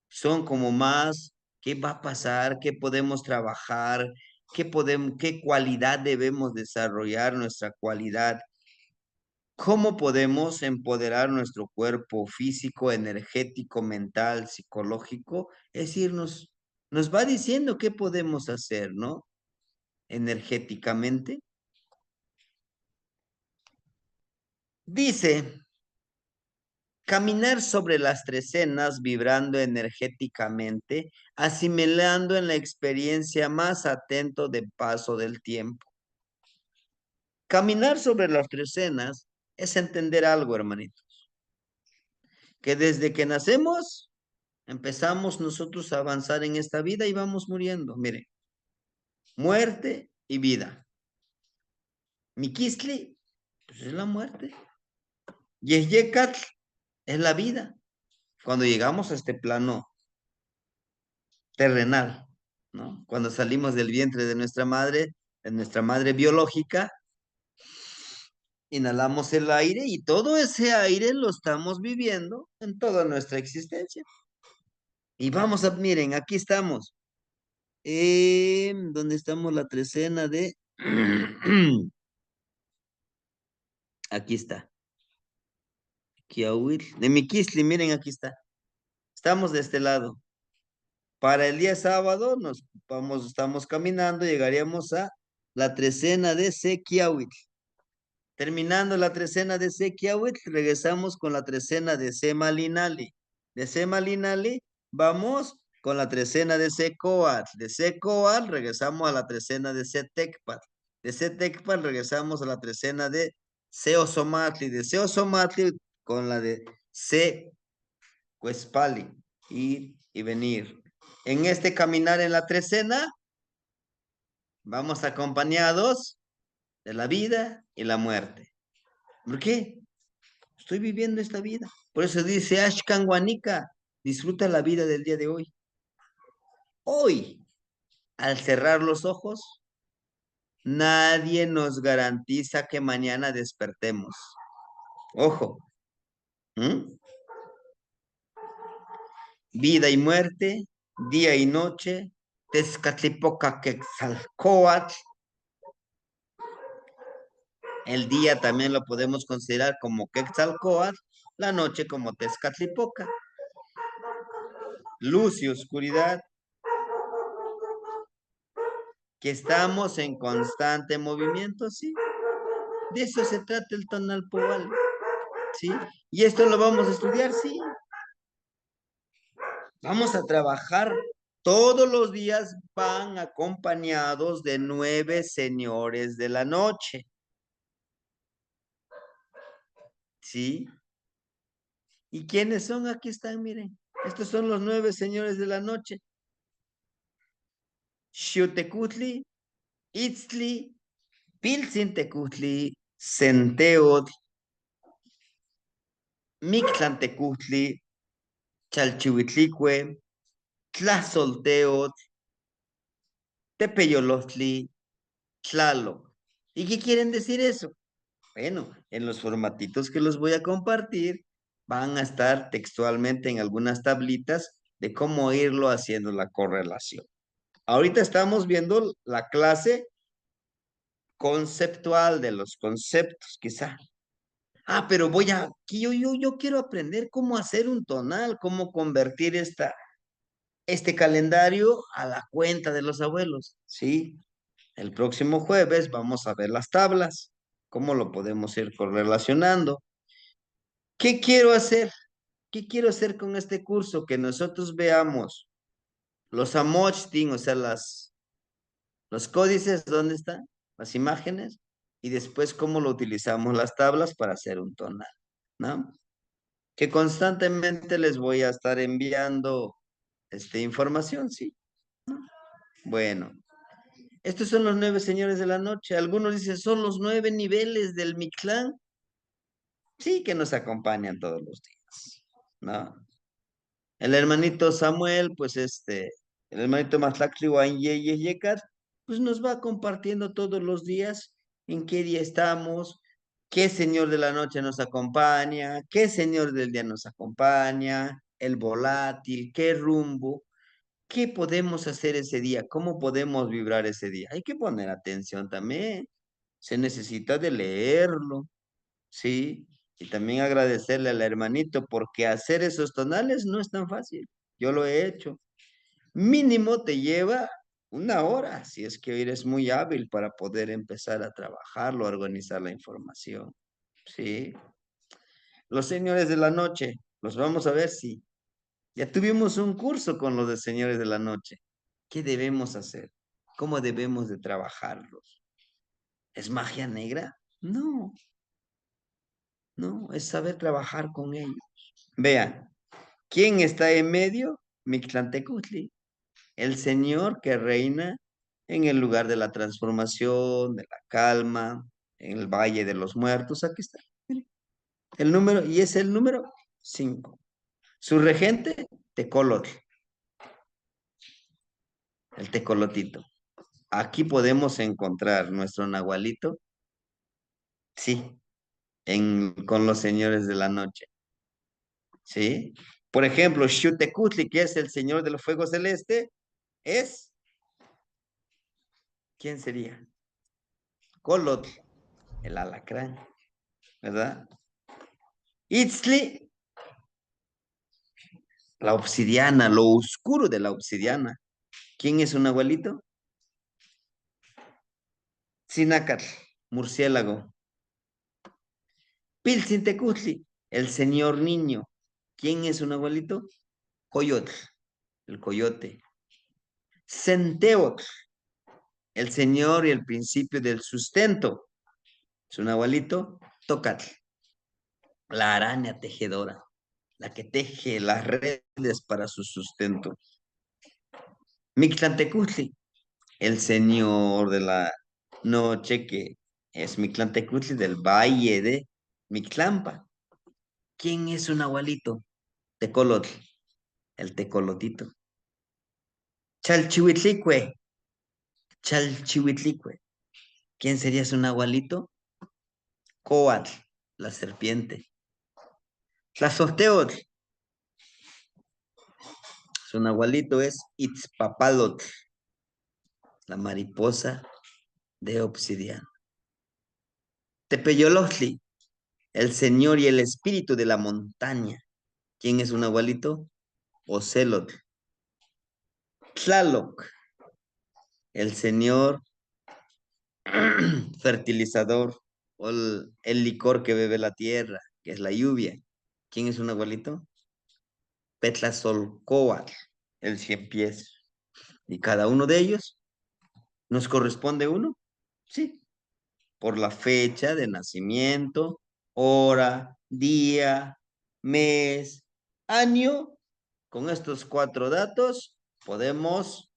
son como más qué va a pasar, qué podemos trabajar, qué cualidad debemos desarrollar, nuestra cualidad, cómo podemos empoderar nuestro cuerpo físico, energético, mental, psicológico. Es decir, nos va diciendo qué podemos hacer, ¿no? Energéticamente. Dice, caminar sobre las trecenas vibrando energéticamente, asimilando en la experiencia más atento del paso del tiempo. Caminar sobre las trecenas es entender algo, hermanito, que desde que nacemos empezamos nosotros a avanzar en esta vida y vamos muriendo. Mire, muerte y vida. Miquistli, pues es la muerte. Yehyecatl es la vida. Cuando llegamos a este plano terrenal, ¿no? Cuando salimos del vientre de nuestra madre biológica, inhalamos el aire y todo ese aire lo estamos viviendo en toda nuestra existencia. Y vamos a, miren, aquí estamos. ¿Dónde estamos la trecena de? Aquí está. Kiawil. De Miquisli, miren, aquí está. Estamos de este lado. Para el día sábado estamos caminando, llegaríamos a la trecena de Sequiawit. Terminando la trecena de Sequiawit, regresamos con la trecena de Semalinali. De Semalinali, vamos con la trecena de Secoat. De Secoat, regresamos a la trecena de Setecpat. De Setecpat, regresamos a la trecena de Seosomatli. De Seosomatli, con la de Secuespali. Ir y venir. En este caminar en la trecena, vamos acompañados de la vida y la muerte. ¿Por qué? Estoy viviendo esta vida. Por eso dice Ashkan Guanica, disfruta la vida del día de hoy. Hoy, al cerrar los ojos, nadie nos garantiza que mañana despertemos. Ojo. ¿Mm? Vida y muerte, día y noche, Tezcatlipoca Quetzalcóatl. El día también lo podemos considerar como Quetzalcóatl la noche como Tezcatlipoca. Luz y oscuridad, que estamos en constante movimiento, sí. De eso se trata el tonal Powal, ¿sí? Y esto lo vamos a estudiar, sí. Vamos a trabajar todos los días, van acompañados de 9 señores de la noche, ¿sí? ¿Y quiénes son? Aquí están, miren. Estos son los 9 señores de la noche. Xiutecutli, Itztli, Piltzintecutli, Centeot, Mictlantecutli, Chalchihuitlicue, Tlazolteot, Tepeyolotli, Tlaloc. ¿Y qué quieren decir eso? Bueno, en los formatitos que los voy a compartir van a estar textualmente en algunas tablitas de cómo irlo haciendo la correlación. Ahorita estamos viendo la clase conceptual de los conceptos, quizá. Ah, pero aquí yo quiero aprender cómo hacer un tonal, cómo convertir este calendario a la cuenta de los abuelos. Sí, el próximo jueves vamos a ver las tablas, cómo lo podemos ir correlacionando. ¿Qué quiero hacer? ¿Qué quiero hacer con este curso? Que nosotros veamos los amochtin, o sea, los códices, ¿dónde están? Las imágenes, y después cómo lo utilizamos las tablas para hacer un tonal, ¿no? Que constantemente les voy a estar enviando información, sí. Bueno, estos son los 9 señores de la noche. Algunos dicen, son los 9 niveles del Mictlán. Sí, que nos acompañan todos los días, ¿no? El hermanito Samuel, pues el hermanito Matlactli Yekat, pues nos va compartiendo todos los días en qué día estamos, qué señor de la noche nos acompaña, qué señor del día nos acompaña, el volátil, qué rumbo, qué podemos hacer ese día, cómo podemos vibrar ese día. Hay que poner atención también, se necesita de leerlo, ¿sí? Y también agradecerle al hermanito porque hacer esos tonales no es tan fácil. Yo lo he hecho. Mínimo te lleva 1 hora, si es que eres muy hábil para poder empezar a trabajarlo, a organizar la información. ¿Sí? Los señores de la noche, los vamos a ver si ya tuvimos un curso con los de señores de la noche. ¿Qué debemos hacer? ¿Cómo debemos de trabajarlos? ¿Es magia negra? No, no, es saber trabajar con ellos. Vean, ¿quién está en medio? Mictlantecutli, el Señor que reina en el lugar de la transformación, de la calma, en el Valle de los Muertos. Aquí está. Mire, el número, y es el número 5. Su regente, Tecolotl, el Tecolotito. Aquí podemos encontrar nuestro Nahualito, sí, con los señores de la noche, ¿sí? Por ejemplo, Xutecutli, que es el señor del fuego celeste, es, ¿quién sería? Colotl, el alacrán, ¿verdad? Itzli, la obsidiana, lo oscuro de la obsidiana. ¿Quién es un abuelito? Sinacatl, murciélago. Piltzintecutli, el señor niño. ¿Quién es un abuelito? Coyotl, el coyote. Centeotl, el señor y el principio del sustento. Es un abuelito. Tocatl, la araña tejedora, la que teje las redes para su sustento. Mictlantecutli, el señor de la noche que es Mictlantecutli del valle de Mictlampa. ¿Quién es un abuelito? Tecolotl, el tecolotito. Chalchihuitlicue, Chalchihuitlicue. ¿Quién sería su abuelito? Coatl, la serpiente. Tlazoteotl, su abuelito es Itzpapalotl, la mariposa de obsidiana. Tepeyolotli, el señor y el espíritu de la montaña. ¿Quién es un abuelito? Ocelot. Tlaloc, el señor fertilizador o el licor que bebe la tierra, que es la lluvia. ¿Quién es un abuelito? Petlazolcóatl, el cien pies. Y cada uno de ellos nos corresponde uno, sí, por la fecha de nacimiento, hora, día, mes, año. Con estos 4 datos podemos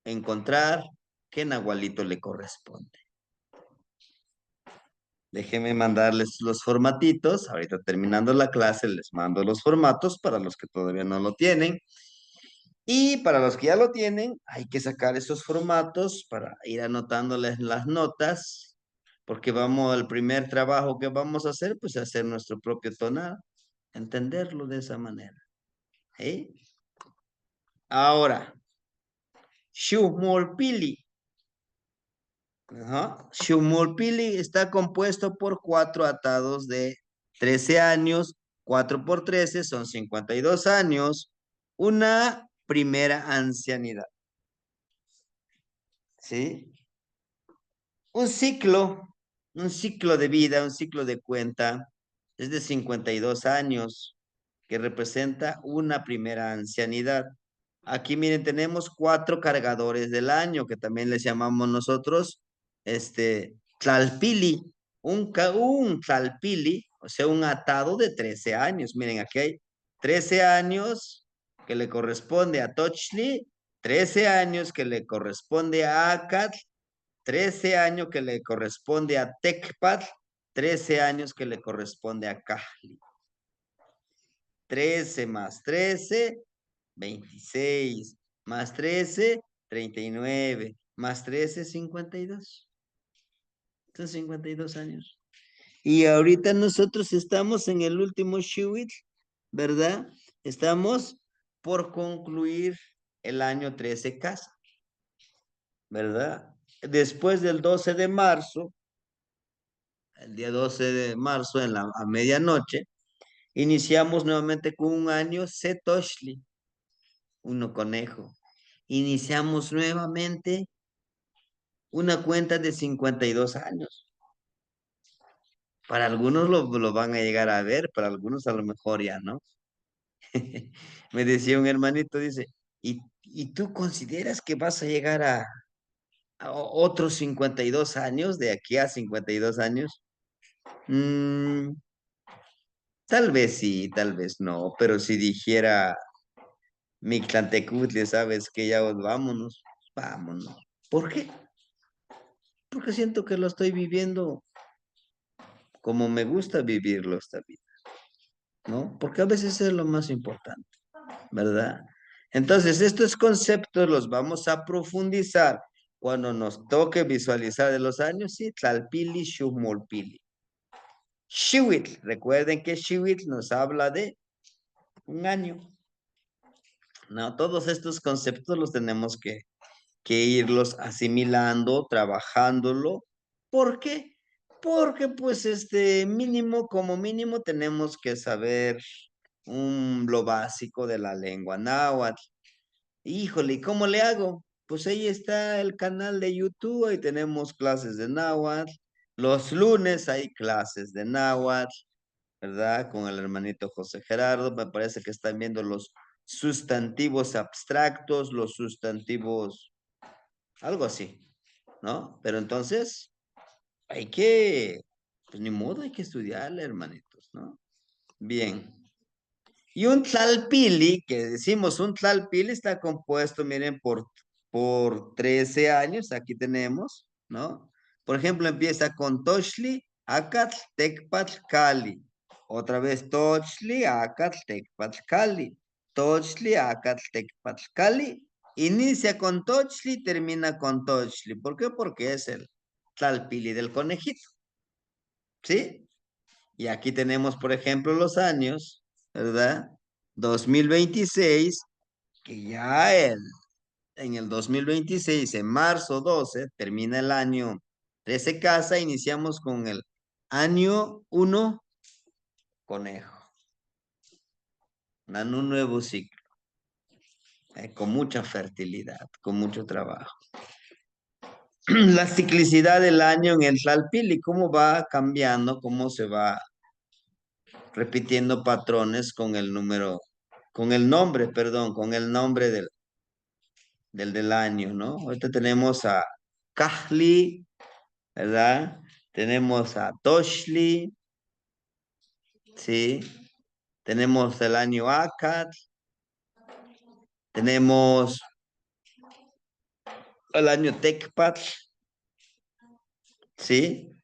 encontrar qué nahualito le corresponde. Déjenme mandarles los formatitos. Ahorita terminando la clase les mando los formatos para los que todavía no lo tienen. Y para los que ya lo tienen, hay que sacar esos formatos para ir anotándoles las notas, porque vamos, el primer trabajo que vamos a hacer, pues hacer nuestro propio tonal, entenderlo de esa manera. ¿Sí? Ahora, Shumolpili. Shumolpili está compuesto por 4 atados de 13 años, 4 por 13 son 52 años, una primera ancianidad. ¿Sí? Un ciclo, un ciclo de vida, un ciclo de cuenta, es de 52 años, que representa una primera ancianidad. Aquí miren, tenemos 4 cargadores del año, que también les llamamos nosotros, tlalpili, un tlalpili, o sea, un atado de 13 años. Miren, aquí hay 13 años que le corresponde a Tochli, 13 años que le corresponde a Acat, 13 años que le corresponde a Tecpat, 13 años que le corresponde a Cajli. 13 más 13, 26, más 13, 39, más 13, 52. Son 52 años. Y ahorita nosotros estamos en el último Shuit, ¿verdad? Estamos por concluir el año 13 casa, ¿verdad? Después del 12 de marzo, el día 12 de marzo a medianoche, iniciamos nuevamente con un año Setoshli, uno conejo. Iniciamos nuevamente una cuenta de 52 años. Para algunos lo van a llegar a ver, para algunos a lo mejor ya, ¿no? Me decía un hermanito, dice, ¿y tú consideras que vas a llegar a otros 52 años, de aquí a 52 años? Mm, Tal vez sí, tal vez no, pero si dijera Mictlantecutli, ¿sabes que ya vámonos? Vámonos. ¿Por qué? Porque siento que lo estoy viviendo como me gusta vivirlo esta vida, ¿no? Porque a veces es lo más importante, ¿verdad? Entonces, estos conceptos los vamos a profundizar cuando nos toque visualizar de los años, sí, Tlalpili, Shumolpili. Shiwit, recuerden que Shiwit nos habla de un año, ¿no? Todos estos conceptos los tenemos que irlos asimilando, trabajándolo. ¿Por qué? Porque pues mínimo, como mínimo, tenemos que saber lo básico de la lengua náhuatl. Híjole, ¿y cómo le hago? Pues ahí está el canal de YouTube, ahí tenemos clases de náhuatl. Los lunes hay clases de náhuatl, ¿verdad? Con el hermanito José Gerardo, me parece que están viendo los sustantivos abstractos, los sustantivos, algo así, ¿no? Pero entonces, pues ni modo, hay que estudiarle, hermanitos, ¿no? Bien. Y un tlalpili, que decimos un tlalpili, está compuesto, miren, por 13 años, aquí tenemos, ¿no? Por ejemplo, empieza con Tochli, Acatl, Tecpatl, Cali. Otra vez Tochli, Acatl, Tecpatl, Cali. Tochli, Acatl, Tecpatl, Cali. Inicia con Tochli, termina con Tochli. ¿Por qué? Porque es el tlalpili del conejito, ¿sí? Y aquí tenemos, por ejemplo, los años, ¿verdad? 2026, que ya en el 2026, en marzo 12, termina el año 13 casa, iniciamos con el Año 1, conejo. Un nuevo ciclo. Con mucha fertilidad, con mucho trabajo. La ciclicidad del año en el Tlalpili, cómo va cambiando, cómo se va repitiendo patrones con el número, con el nombre, perdón, con el nombre del año, ¿no? Ahorita tenemos a Kahli, ¿verdad? Tenemos a Toshli, ¿sí? Tenemos el año Akkad, tenemos el año Tecpat, ¿sí?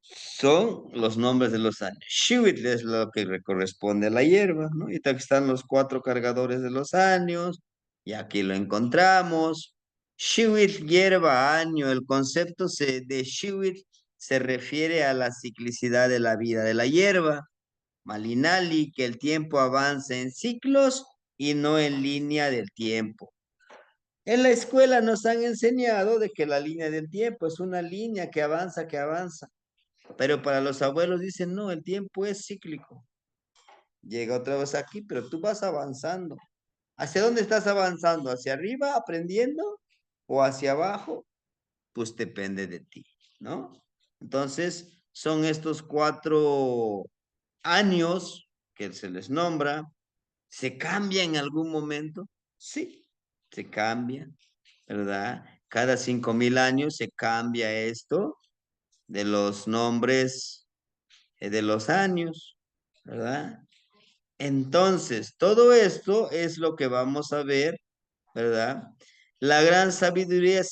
Son los nombres de los años. Shiwit es lo que le corresponde a la hierba, ¿no? Y aquí están los 4 cargadores de los años, y aquí lo encontramos. Shiwit, hierba, año. El concepto de Shiwit se refiere a la ciclicidad de la vida de la hierba. Malinali, que el tiempo avanza en ciclos y no en línea del tiempo. En la escuela nos han enseñado de que la línea del tiempo es una línea que avanza, que avanza. Pero para los abuelos dicen, no, el tiempo es cíclico. Llega otra vez aquí, pero tú vas avanzando. ¿Hacia dónde estás avanzando? ¿Hacia arriba, aprendiendo? ¿O hacia abajo? Pues depende de ti, ¿no? Entonces, son estos 4 años que se les nombra. ¿Se cambia en algún momento? Sí, se cambia, ¿verdad? Cada 5.000 años se cambia esto de los nombres de los años, ¿verdad? Entonces, todo esto es lo que vamos a ver, ¿verdad? La gran sabiduría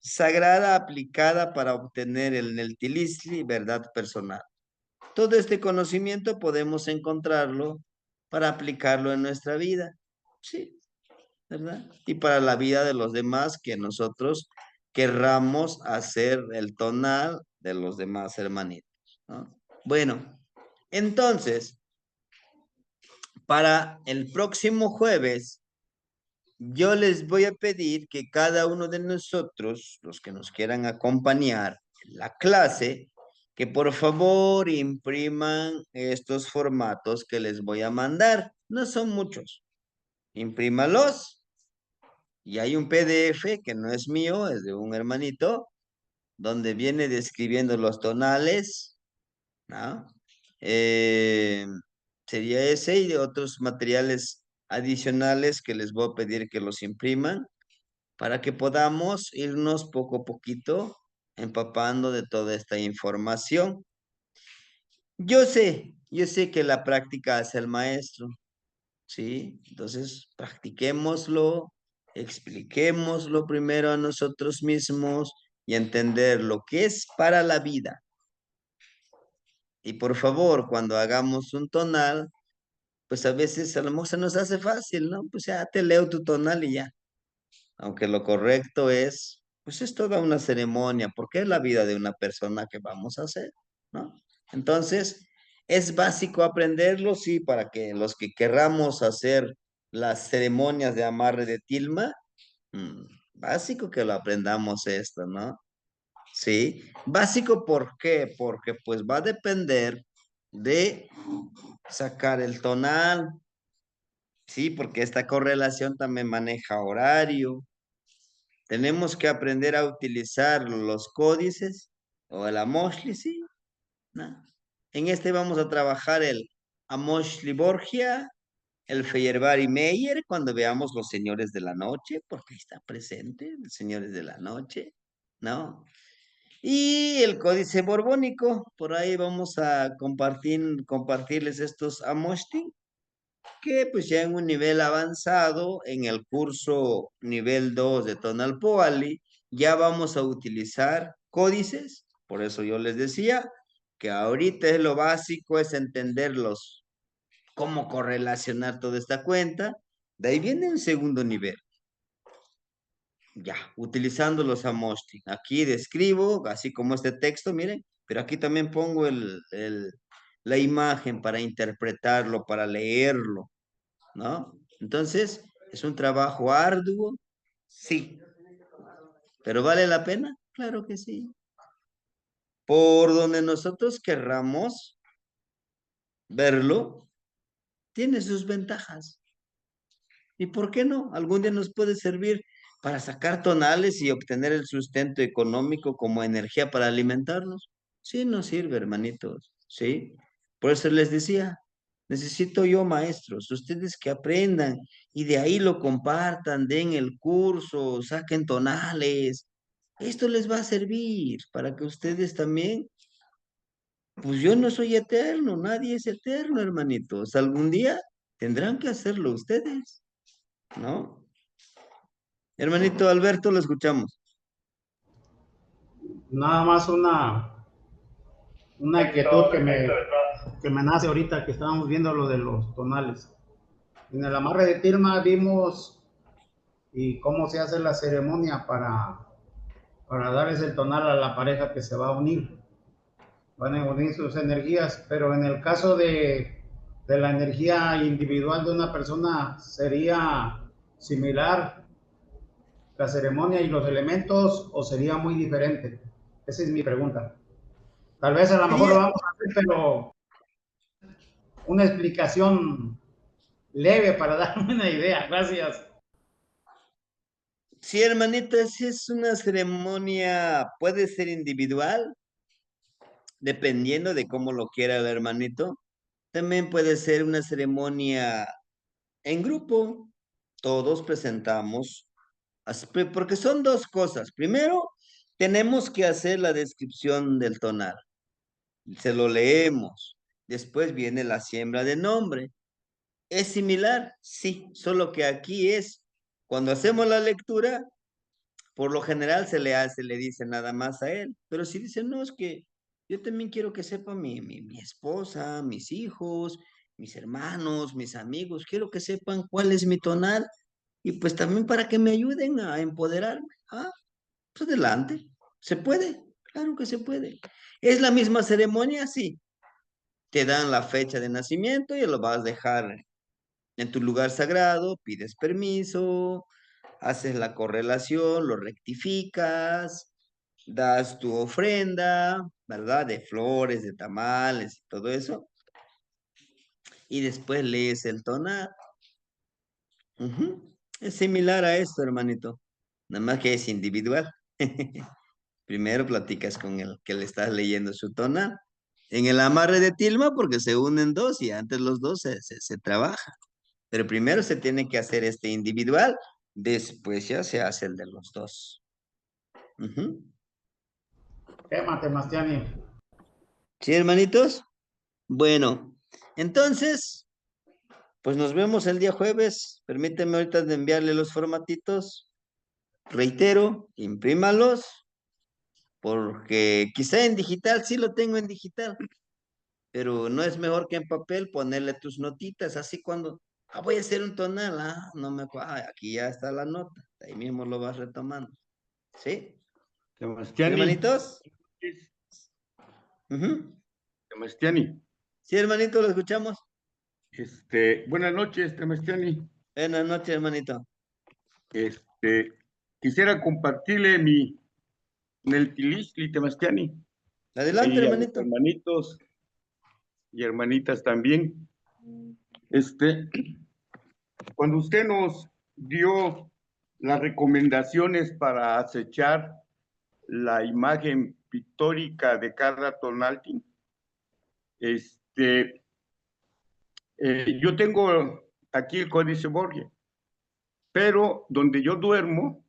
sagrada aplicada para obtener el tilisli, verdad personal. Todo este conocimiento podemos encontrarlo para aplicarlo en nuestra vida, sí, ¿verdad? Y para la vida de los demás que nosotros querramos hacer el tonal de los demás hermanitos, ¿no? Bueno, entonces, para el próximo jueves, yo les voy a pedir que cada uno de nosotros, los que nos quieran acompañar en la clase, que por favor impriman estos formatos que les voy a mandar. No son muchos. Imprímalos. Y hay un PDF que no es mío, es de un hermanito, donde viene describiendo los tonales, ¿no? Eh, Sería ese y de otros materiales adicionales que les voy a pedir que los impriman para que podamos irnos poco a poquito empapando de toda esta información. Yo sé que la práctica hace el maestro, ¿sí? Entonces, practiquémoslo, expliquémoslo primero a nosotros mismos y entender lo que es para la vida. Y por favor, cuando hagamos un tonal, pues a veces a lo mejor se nos hace fácil, ¿no? Pues ya te leo tu tonal y ya. Aunque lo correcto es, pues es toda una ceremonia, porque es la vida de una persona que vamos a hacer, ¿no? Entonces, es básico aprenderlo, sí, para que los que querramos hacer las ceremonias de amarre de tilma, básico que lo aprendamos esto, ¿no? Sí, básico, ¿por qué? Porque pues va a depender de sacar el tonal, sí, porque esta correlación también maneja horario. Tenemos que aprender a utilizar los códices o el Amoshli, sí, ¿no? En este vamos a trabajar el Amoshli Borgia, el Feyerabadi Meyer, cuando veamos los señores de la noche, porque ahí está presente, los señores de la noche, ¿no? Y el códice borbónico, por ahí vamos a compartirles estos Amoshti, que pues ya en un nivel avanzado, en el curso nivel 2 de Tonalpoali, ya vamos a utilizar códices, por eso yo les decía que ahorita es lo básico, es entenderlos, cómo correlacionar toda esta cuenta, de ahí viene un segundo nivel, ya, utilizando los Amosti. Aquí describo, así como este texto, miren, pero aquí también pongo la imagen para interpretarlo, para leerlo, ¿no? Entonces, ¿es un trabajo arduo? Sí. ¿Pero vale la pena? Claro que sí. por donde nosotros querramos verlo, tiene sus ventajas. ¿Y por qué no? Algún día nos puede servir para sacar tonales y obtener el sustento económico como energía para alimentarnos. Sí, nos sirve, hermanitos. Sí. Por eso les decía, necesito yo maestros, ustedes que aprendan y de ahí lo compartan, den el curso, saquen tonales. Esto les va a servir para que ustedes también, pues yo no soy eterno, nadie es eterno, hermanitos. Algún día tendrán que hacerlo ustedes, ¿no? Hermanito Alberto, lo escuchamos. Nada más una inquietud que me nace ahorita que estábamos viendo lo de los tonales. En el amarre de Tilma vimos y cómo se hace la ceremonia para darles el tonal a la pareja que se va a unir. Van a unir sus energías, pero en el caso de la energía individual de una persona sería similar la ceremonia y los elementos o sería muy diferente. Esa es mi pregunta. Tal vez a lo mejor lo Sería, vamos a hacer, pero una explicación leve para darme una idea. Gracias. sí, hermanita, si es una ceremonia, puede ser individual, dependiendo de cómo lo quiera el hermanito. También puede ser una ceremonia en grupo. Todos presentamos, porque son dos cosas. Primero, tenemos que hacer la descripción del tonal. Se lo leemos. Después viene la siembra de nombre. ¿Es similar? Sí, solo que aquí es, cuando hacemos la lectura, por lo general se le hace, le dice nada más a él, pero si dice, no, es que yo también quiero que sepa mi esposa, mis hijos, mis hermanos, mis amigos, quiero que sepan cuál es mi tonal y pues también para que me ayuden a empoderarme. Ah, pues adelante, se puede, claro que se puede. ¿Es la misma ceremonia? Sí, te dan la fecha de nacimiento y lo vas a dejar en tu lugar sagrado, pides permiso, haces la correlación, lo rectificas, das tu ofrenda, ¿verdad? De flores, de tamales y todo eso. Y después lees el tonal. Ujú. Es similar a esto, hermanito. Nada más que es individual. Primero platicas con el que le estás leyendo su tonal. En el amarre de tilma, porque se unen dos y antes los dos se trabajan. Pero primero se tiene que hacer este individual, después ya se hace el de los dos. Ujú. Tema, Temastiani. ¿Sí, hermanitos? Bueno, entonces, pues nos vemos el día jueves. Permíteme ahorita de enviarle los formatitos. Reitero, imprímalos, porque quizá en digital sí lo tengo en digital, pero no es mejor que en papel ponerle tus notitas, así cuando, voy a hacer un tonal, no me acuerdo, aquí ya está la nota, ahí mismo lo vas retomando. ¿Sí? ¿Sí, Sebastiani, hermanitos? Ujú. Sebastiani, Sí, hermanito, lo escuchamos. buenas noches, Sebastiani. Buenas noches, hermanito. Este, Quisiera compartirle Neltilisli, Sebastiani, Adelante, y a los hermanito. hermanitos y hermanitas también. Este, Cuando usted nos dio las recomendaciones para acechar la imagen pictórica de Carla Tonalti, yo tengo aquí el Códice Borgia, pero donde yo duermo,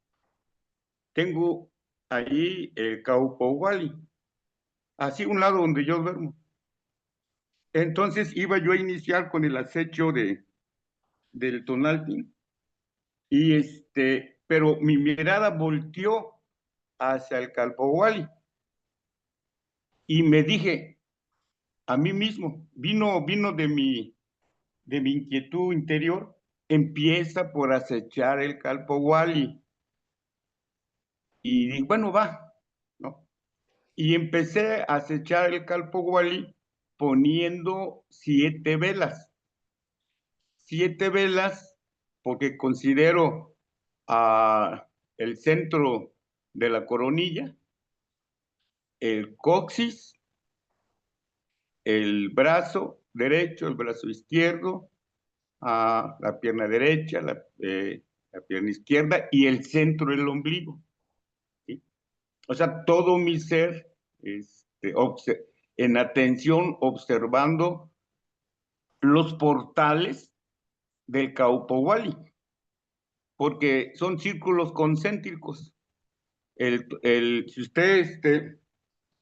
tengo ahí el Caupohuali, así un lado donde yo duermo. Entonces iba yo a iniciar con el acecho del Tonaltin, y pero mi mirada volteó hacia el Calpohuali y me dije a mí mismo, vino de mi inquietud interior, empieza por acechar el Calpohuali. Y dije, bueno, va, ¿no? Y empecé a acechar el Calpohuali poniendo 7 velas. 7 velas porque considero el centro de la coronilla el coxis, el brazo derecho, el brazo izquierdo, la pierna derecha, la pierna izquierda y el centro del ombligo. ¿Sí? O sea, todo mi ser en atención, observando los portales del Kaupowali, porque son círculos concéntricos. Si usted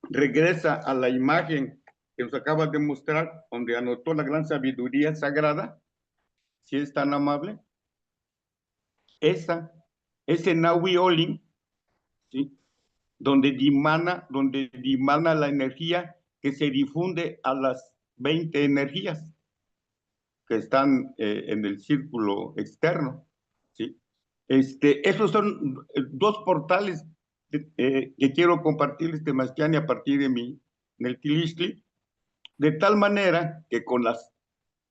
regresa a la imagen que nos acaba de mostrar, donde anotó la gran sabiduría sagrada, si es tan amable, ese Nahui Olin, ¿sí? donde dimana la energía que se difunde a las 20 energías que están en el círculo externo. ¿Sí? Esos son dos portales que quiero compartirles, Temastiani, a partir de mi Neltilistli, de tal manera que con las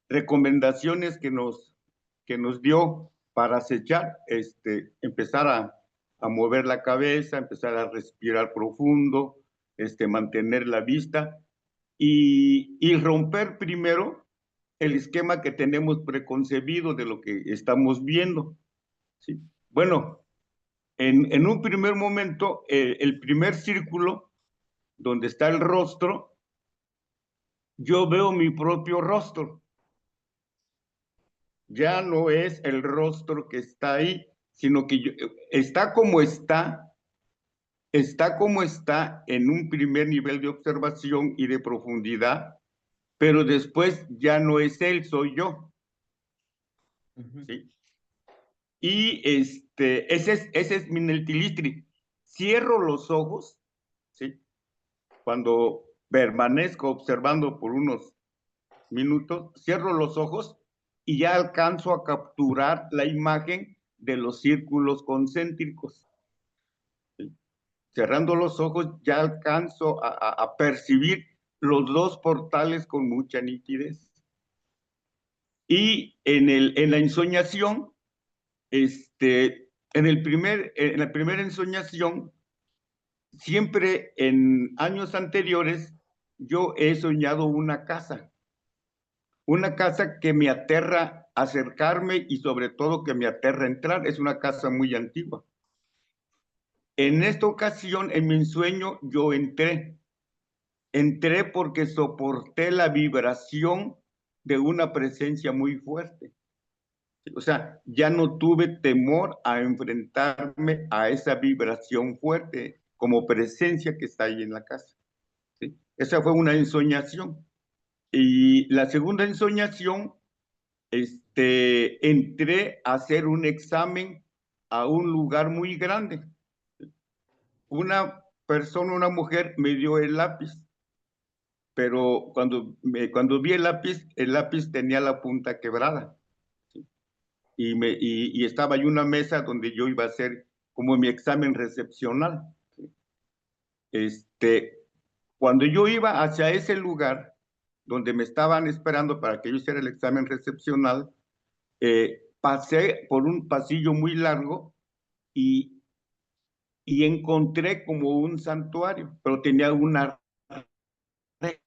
recomendaciones que nos dio para acechar, empezar a mover la cabeza, empezar a respirar profundo, mantener la vista y romper primero el esquema que tenemos preconcebido de lo que estamos viendo. ¿Sí? Bueno, en un primer momento, el primer círculo, donde está el rostro, yo veo mi propio rostro. Ya no es el rostro que está ahí, sino que está como está en un primer nivel de observación y de profundidad, pero después ya no es él, soy yo. ¿Sí? Y ese es mi Neltilistri. Cierro los ojos, ¿sí? Cuando permanezco observando por unos minutos, cierro los ojos y ya alcanzo a capturar la imagen de los círculos concéntricos. ¿Sí? Cerrando los ojos ya alcanzo a percibir los dos portales con mucha nitidez. Y en la ensoñación, en la primera ensoñación, siempre en años anteriores, yo he soñado una casa que me aterra acercarme y sobre todo que me aterra entrar. Es una casa muy antigua. En esta ocasión, en mi ensueño, yo entré porque soporté la vibración de una presencia muy fuerte. O sea, ya no tuve temor a enfrentarme a esa vibración fuerte como presencia que está ahí en la casa. ¿Sí? Esa fue una ensoñación. Y la segunda ensoñación, entré a hacer un examen a un lugar muy grande. Una persona, una mujer, me dio el lápiz, pero cuando vi el lápiz tenía la punta quebrada. Y estaba ahí una mesa donde yo iba a hacer como mi examen recepcional. Cuando yo iba hacia ese lugar donde me estaban esperando para que yo hiciera el examen recepcional, pasé por un pasillo muy largo y encontré como un santuario, pero tenía una reja.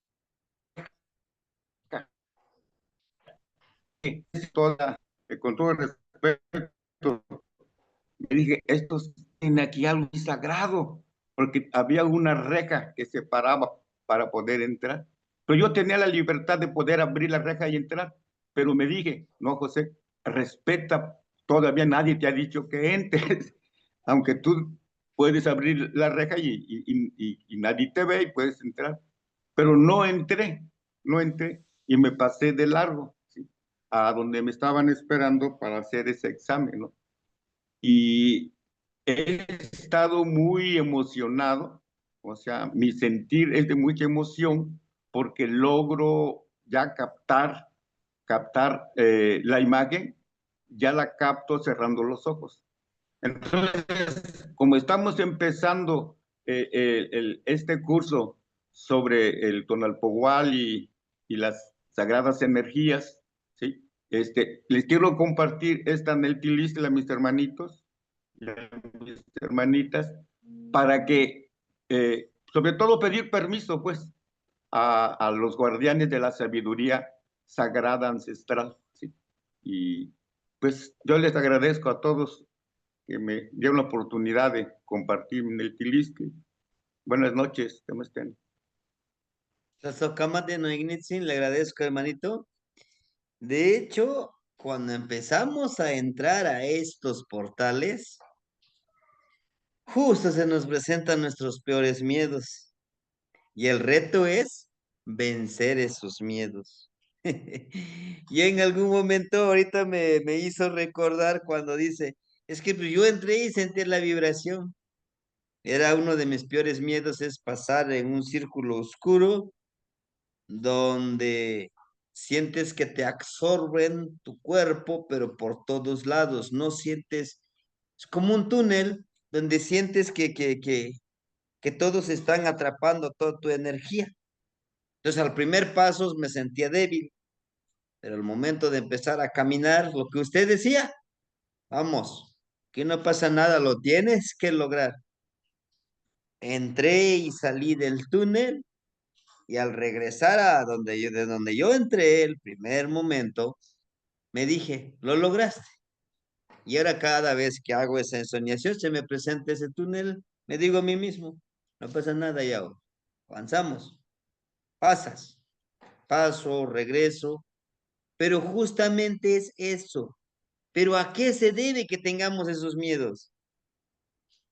Con todo el respeto, me dije, estos tienen aquí algo sagrado, porque había una reja que separaba para poder entrar. Pero yo tenía la libertad de poder abrir la reja y entrar, pero me dije, no, José, respeta, todavía nadie te ha dicho que entres, aunque tú puedes abrir la reja y nadie te ve y puedes entrar. Pero no entré y me pasé de largo, ¿sí? A donde me estaban esperando para hacer ese examen, ¿no? Y he estado muy emocionado, o sea, mi sentir es de mucha emoción porque logro ya captar la imagen, ya la capto cerrando los ojos. Entonces, como estamos empezando este curso sobre el Tonalpohual y las sagradas energías, ¿sí? Les quiero compartir esta Neltilistla a mis hermanitos y a mis hermanitas para que sobre todo pedir permiso, pues, a los guardianes de la sabiduría sagrada ancestral, ¿sí? Y pues yo les agradezco a todos que me dieron la oportunidad de compartir en el Tilisque. Buenas noches, ¿cómo estén? Tlazocamati no Ignitzin, le agradezco, hermanito. De hecho, cuando empezamos a entrar a estos portales, justo se nos presentan nuestros peores miedos. Y el reto es vencer esos miedos. Y en algún momento ahorita me hizo recordar cuando dice, es que pues, yo entré y sentí la vibración. Era uno de mis peores miedos, es pasar en un círculo oscuro donde sientes que te absorben tu cuerpo, pero por todos lados. No sientes, es como un túnel donde sientes que todos están atrapando toda tu energía. Entonces al primer paso me sentía débil, pero al momento de empezar a caminar, lo que usted decía, vamos, que no pasa nada, lo tienes que lograr. Entré y salí del túnel y al regresar a de donde yo entré el primer momento, me dije, lo lograste. Y ahora cada vez que hago esa ensoñación, se me presenta ese túnel, me digo a mí mismo, no pasa nada ya, avanzamos, pasas, paso, regreso, pero justamente es eso. Pero ¿a qué se debe que tengamos esos miedos?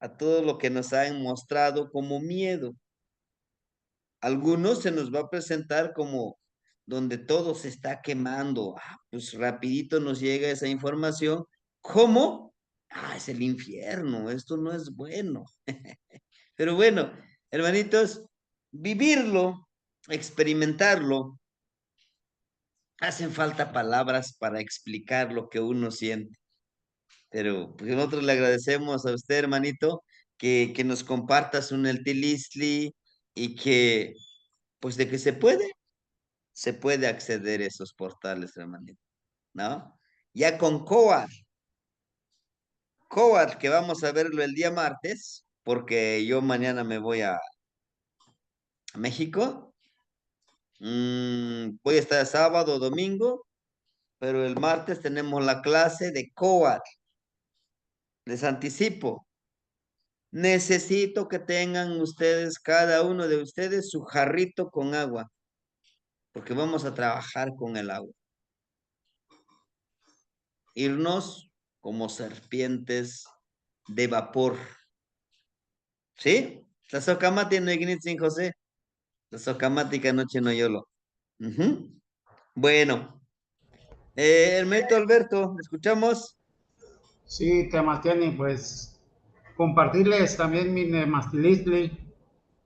A todo lo que nos han mostrado como miedo. Algunos se nos va a presentar como donde todo se está quemando. Pues rapidito nos llega esa información. ¿Cómo? Es el infierno, esto no es bueno. Pero bueno, hermanitos, vivirlo, experimentarlo, hacen falta palabras para explicar lo que uno siente. Pero pues, nosotros le agradecemos a usted, hermanito, que nos compartas un El Tilistli y que, pues de que se puede acceder a esos portales, hermanito, ¿no? Ya con Coat, que vamos a verlo el día martes, porque yo mañana me voy a México. Voy a estar sábado, domingo, pero el martes tenemos la clase de Coat. Les anticipo. Necesito que tengan ustedes, cada uno de ustedes, su jarrito con agua, porque vamos a trabajar con el agua. Irnos como serpientes de vapor. ¿Sí? La socamati no ignit sin José. La socamática noche no yolo. Ujú. Bueno, hermanito Alberto, ¿me escuchamos? Sí, Temastiani, pues compartirles también mi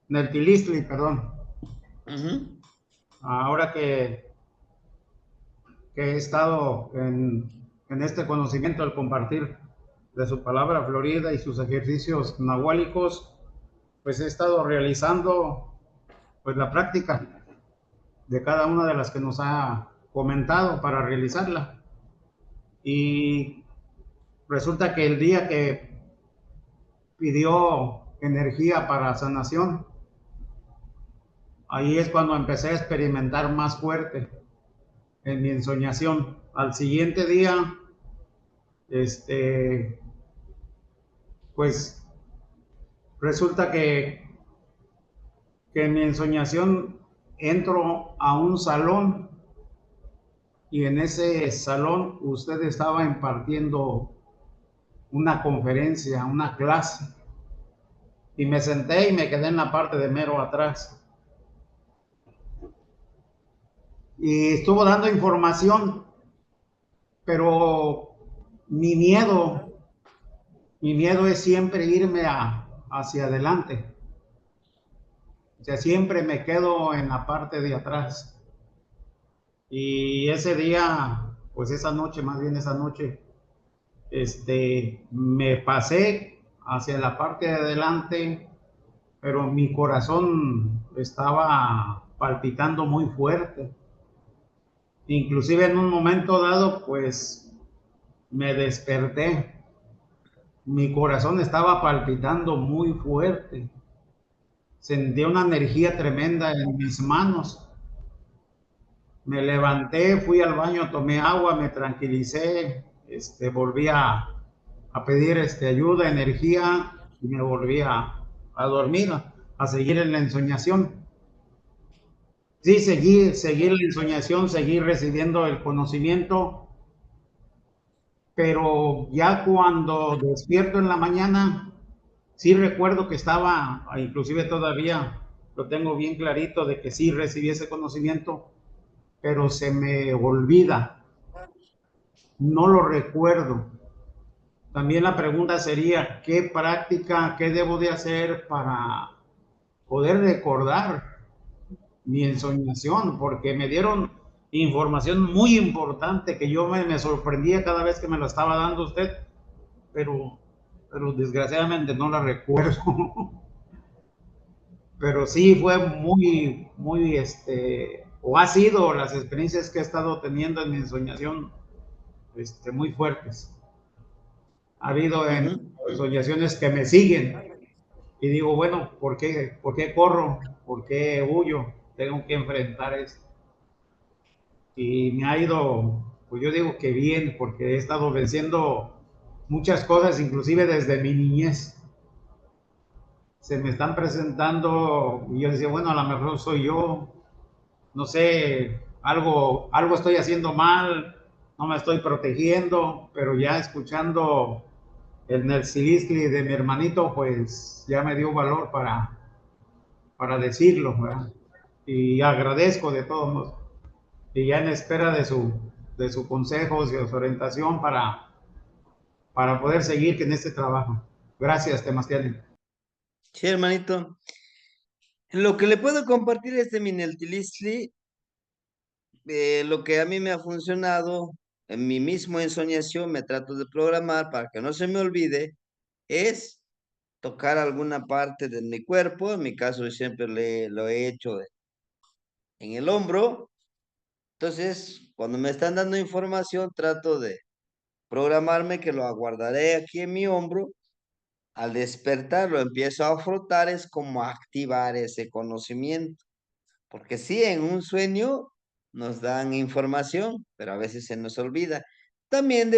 Neltilistli, perdón. Ujú. Ahora que he estado en este conocimiento al compartir de su palabra florida y sus ejercicios nahuálicos, pues he estado realizando pues la práctica de cada una de las que nos ha comentado para realizarla. Y resulta que el día que pidió energía para sanación, ahí es cuando empecé a experimentar más fuerte en mi ensoñación. Al siguiente día, pues resulta que en mi ensoñación entro a un salón y en ese salón usted estaba impartiendo una conferencia, una clase, y me senté y me quedé en la parte de mero atrás. Y estuvo dando información, pero mi miedo, mi miedo es siempre irme hacia adelante. O sea, siempre me quedo en la parte de atrás. Y ese día, pues esa noche, más bien esa noche, me pasé hacia la parte de adelante, pero mi corazón estaba palpitando muy fuerte. Inclusive en un momento dado, pues me desperté. Mi corazón estaba palpitando muy fuerte. sentí una energía tremenda en mis manos. Me levanté, fui al baño, tomé agua, me tranquilicé, volví a pedir ayuda, energía, y me volví a dormir, a seguir en la ensoñación. Sí, seguí la ensoñación, seguí recibiendo el conocimiento, pero ya cuando despierto en la mañana, sí recuerdo que estaba, inclusive todavía lo tengo bien clarito de que sí recibí ese conocimiento, pero se me olvida, no lo recuerdo. También la pregunta sería, ¿qué práctica, qué debo de hacer para poder recordar mi ensoñación? Porque me dieron información muy importante que yo me sorprendía cada vez que me lo estaba dando usted, pero, pero desgraciadamente no la recuerdo. Pero sí fue muy, o ha sido las experiencias que he estado teniendo en mi ensoñación, muy fuertes. Ha habido ensoñaciones que me siguen y digo, bueno, por qué corro? ¿Por qué huyo? Tengo que enfrentar esto. Y me ha ido, pues yo digo que bien, porque he estado venciendo muchas cosas, inclusive desde mi niñez. Se me están presentando y yo decía, bueno, a lo mejor soy yo, no sé, algo estoy haciendo mal, no me estoy protegiendo, pero ya escuchando el Nercilisli de mi hermanito, pues ya me dio valor para decirlo, ¿verdad? Y agradezco de todos modos. Y ya en espera de su consejo, de su orientación para poder seguir en este trabajo. Gracias, Temastiani. Sí, hermanito. Lo que le puedo compartir este Mineltilisli, lo que a mí me ha funcionado, en mi mismo ensoñación me trato de programar para que no se me olvide, es tocar alguna parte de mi cuerpo. En mi caso, siempre lo he hecho en el hombro. Entonces, cuando me están dando información, trato de programarme que lo aguardaré aquí en mi hombro. Al despertar, lo empiezo a frotar, es como activar ese conocimiento. Porque sí, en un sueño nos dan información, pero a veces se nos olvida. También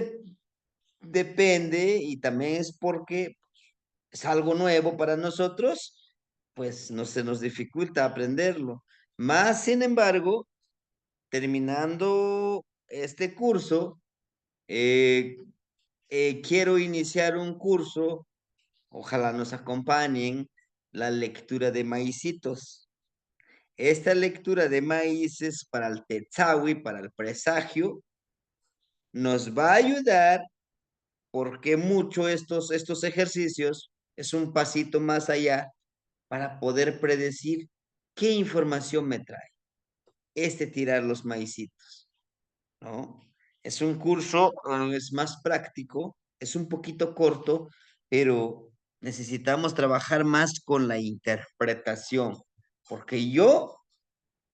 depende, y también es porque es algo nuevo para nosotros, pues no se nos dificulta aprenderlo. Más sin embargo, terminando este curso, eh, quiero iniciar un curso, ojalá nos acompañen, la lectura de maicitos. Esta lectura de maíces para el Tetzawi, para el presagio, nos va a ayudar porque mucho estos ejercicios es un pasito más allá para poder predecir qué información me trae tirar los maicitos, ¿no? Es un curso, es más práctico, es un poquito corto, pero necesitamos trabajar más con la interpretación, porque yo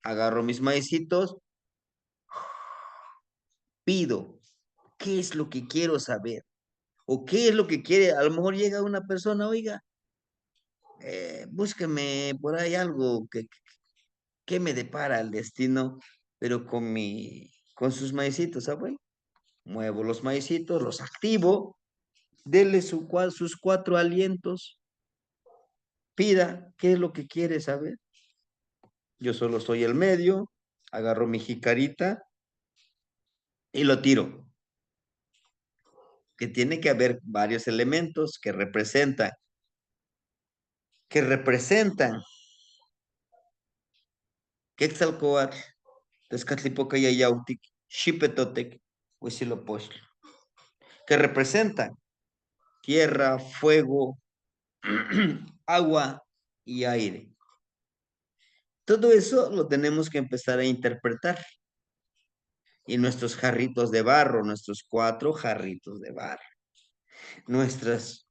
agarro mis maicitos, pido qué es lo que quiero saber o qué es lo que quiere. A lo mejor llega una persona, oiga, búsqueme por ahí algo que me depara el destino, pero con sus maicitos, ¿sabes? Muevo los maicitos, los activo, dele sus 4 alientos, pida qué es lo que quiere saber. Yo solo soy el medio, agarro mi jicarita y lo tiro. Que tiene que haber varios elementos que representan Quetzalcóatl, Tezcatlipoca Yayautic, Xipetotec, Huitzilopochtli, que representan tierra, fuego, agua y aire. Todo eso lo tenemos que empezar a interpretar. Y nuestros jarritos de barro, nuestros 4 jarritos de barro, nuestros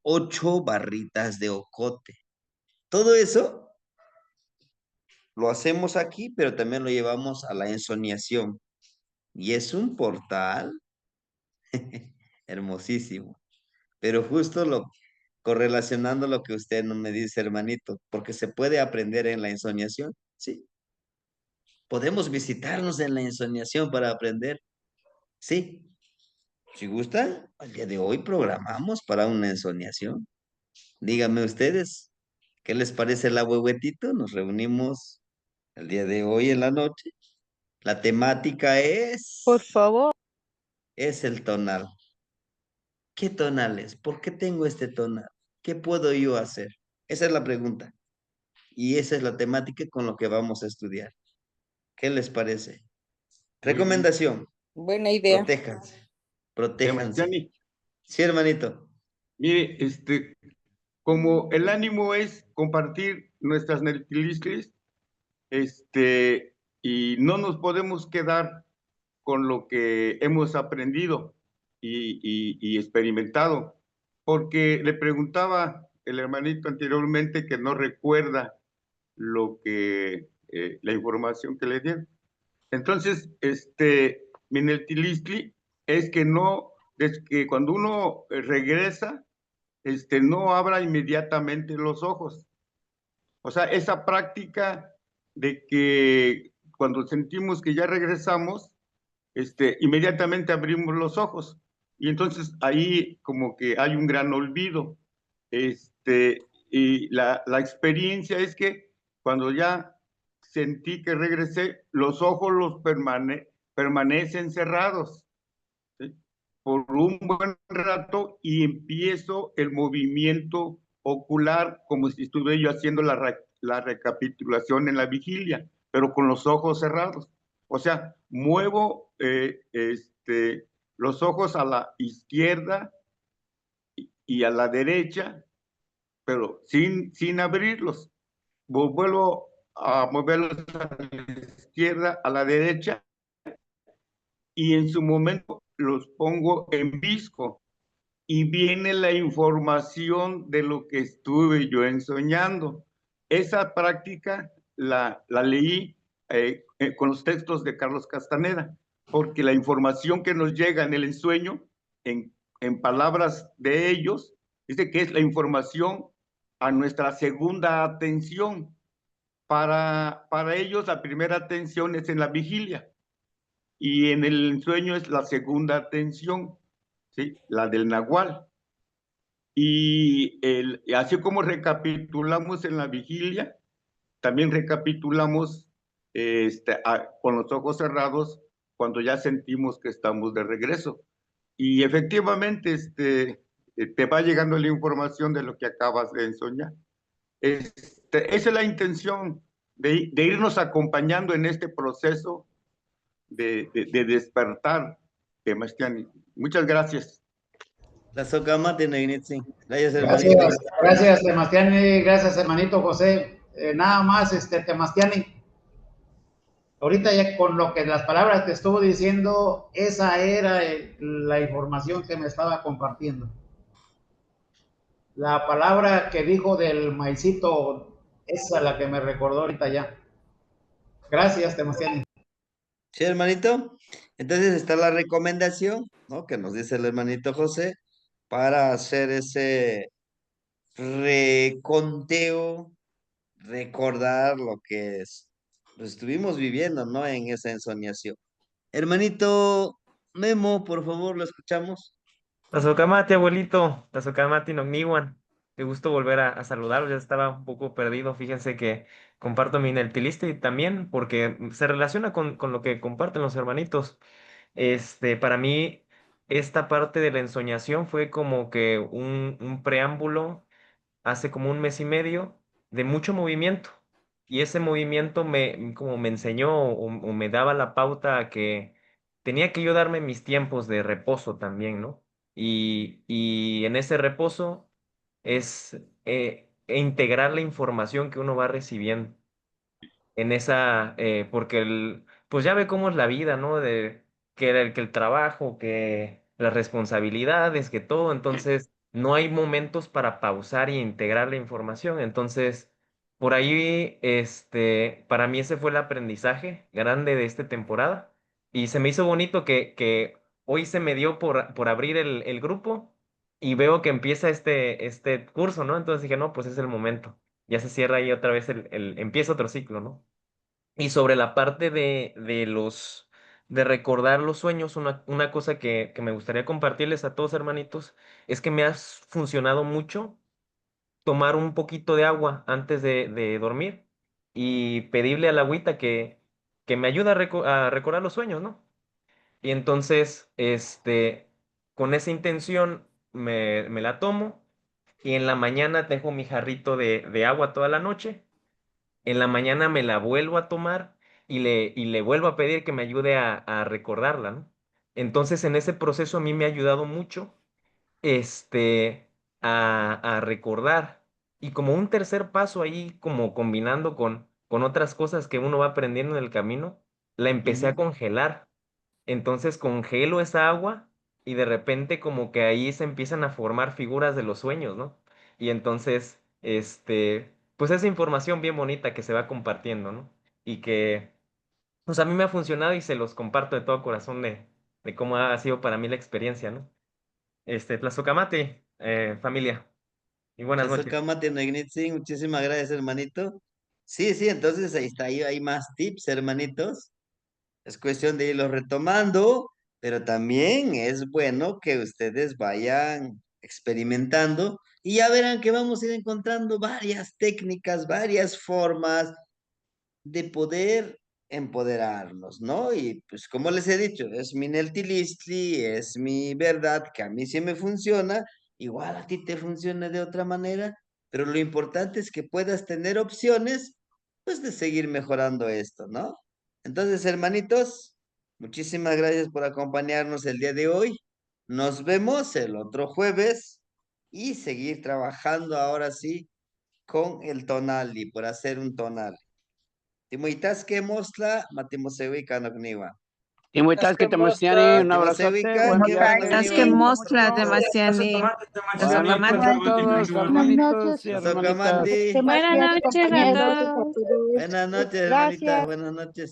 8 barritas de ocote. Todo eso lo hacemos aquí, pero también lo llevamos a la ensoñación. Y es un portal hermosísimo. Pero justo correlacionando lo que usted no me dice, hermanito, porque se puede aprender en la ensoñación, sí. Podemos visitarnos en la ensoñación para aprender, sí. Si gusta, al día de hoy programamos para una ensoñación. Díganme ustedes, ¿qué les parece el ahuehuetito? Nos reunimos el día de hoy en la noche. La temática Por favor. es el tonal. ¿Qué tonal es? ¿Por qué tengo este tonal? ¿Qué puedo yo hacer? Esa es la pregunta. Y esa es la temática con lo que vamos a estudiar. ¿Qué les parece? Muy bien. Recomendación, Buena idea. protéjanse, protéjanse. Sebastián, Sí, hermanito. mire, como el ánimo es compartir nuestras nerquilistes, y no nos podemos quedar con lo que hemos aprendido y experimentado, porque le preguntaba el hermanito anteriormente que no recuerda la información que le dieron. Entonces, Mineltilistli es que no, es que cuando uno regresa, no abra inmediatamente los ojos. O sea, esa práctica de que cuando sentimos que ya regresamos, inmediatamente abrimos los ojos. Y entonces ahí como que hay un gran olvido. Y la experiencia es que cuando ya sentí que regresé, los ojos permanecen cerrados, ¿sí? Por un buen rato y empiezo el movimiento ocular como si estuviera yo haciendo la recapitulación en la vigilia, pero con los ojos cerrados. O sea, muevo los ojos a la izquierda y a la derecha, pero sin abrirlos. Vuelvo a moverlos a la izquierda, a la derecha, y en su momento los pongo en visco y viene la información de lo que estuve yo ensoñando. Esa práctica la leí con los textos de Carlos Castaneda, porque la información que nos llega en el ensueño, en palabras de ellos, dice que es la información a nuestra segunda atención. Para ellos la primera atención es en la vigilia y en el sueño es la segunda atención, ¿sí? La del nahual. Y así como recapitulamos en la vigilia, también recapitulamos con los ojos cerrados cuando ya sentimos que estamos de regreso. Y efectivamente te va llegando la información de lo que acabas de ensoñar. Esa es la intención de irnos acompañando en este proceso de despertar, Temastiani. Muchas gracias. La socama tiene Initzi. Gracias, hermanito. Gracias, gracias, Temastiani, gracias, hermanito José. Nada más, Temastiani. Ahorita ya con lo que las palabras que estuvo diciendo, esa era la información que me estaba compartiendo. La palabra que dijo del maicito, esa es la que me recordó ahorita ya. Gracias, Temastiani. Sí, hermanito. Entonces está la recomendación, ¿no? Que nos dice el hermanito José para hacer ese reconteo, recordar lo que lo estuvimos viviendo, ¿no? En esa ensoñación. Hermanito Memo, por favor, lo escuchamos. Tazokamati, abuelito, Tazokamati Nogniwan. Qué gusto volver a saludaros, ya estaba un poco perdido. Fíjense que comparto mi Neltiliste también, porque se relaciona con lo que comparten los hermanitos. Para mí, esta parte de la ensoñación fue como que un preámbulo hace como un mes y medio de mucho movimiento. Y ese movimiento como me enseñó o me daba la pauta a que tenía que yo darme mis tiempos de reposo también, ¿no? Y en ese reposo es integrar la información que uno va recibiendo en esa, porque pues ya ve cómo es la vida, ¿no? Que el trabajo, que las responsabilidades, que todo, entonces no hay momentos para pausar y integrar la información, entonces por ahí, para mí ese fue el aprendizaje grande de esta temporada y se me hizo bonito que hoy se me dio por abrir el grupo y veo que empieza este curso, ¿no? Entonces dije, no, pues es el momento. Ya se cierra ahí otra vez empieza otro ciclo, ¿no? Y sobre la parte de recordar los sueños, una cosa que me gustaría compartirles a todos, hermanitos, es que me ha funcionado mucho tomar un poquito de agua antes de dormir y pedirle a la agüita que me ayude a recordar los sueños, ¿no? Y entonces, con esa intención me la tomo y en la mañana dejo mi jarrito de agua toda la noche. En la mañana me la vuelvo a tomar y le vuelvo a pedir que me ayude a recordarla, ¿no? Entonces, en ese proceso a mí me ha ayudado mucho a recordar. Y como un tercer paso ahí, como combinando con otras cosas que uno va aprendiendo en el camino, la empecé a Ujú. congelar. Entonces congelo esa agua y de repente como que ahí se empiezan a formar figuras de los sueños, ¿no? Y entonces, pues esa información bien bonita que se va compartiendo, ¿no? Y que, pues a mí me ha funcionado y se los comparto de todo corazón de cómo ha sido para mí la experiencia, ¿no? Tlazocamate, familia, y buenas noches. Tlazocamati no Ignitzi, muchísimas gracias, hermanito. Sí, sí, entonces ahí está, ahí hay más tips, hermanitos. Es cuestión de irlos retomando, pero también es bueno que ustedes vayan experimentando y ya verán que vamos a ir encontrando varias técnicas, varias formas de poder empoderarnos, ¿no? Y pues como les he dicho, es mi Neltilistli, es mi verdad que a mí sí me funciona, igual a ti te funciona de otra manera, pero lo importante es que puedas tener opciones, pues de seguir mejorando esto, ¿no? Entonces, hermanitos, muchísimas gracias por acompañarnos el día de hoy. Nos vemos el otro jueves y seguir trabajando ahora sí con el tonal y por hacer un tonal. Timuitasque mostla, Matimusewi Kanogniwa. Timuitas que te Mostra, un abrazote, Timusewica, buen Es que Kiakanogniwa. viaje. mostra demasiado. Buenas noches a todos, Buenas noches. hermanitos y hermanitas. Tlazocamati. Buenas Gracias, noches a compañeros. todos. Buenas noches, hermanita. Gracias. Buenas noches.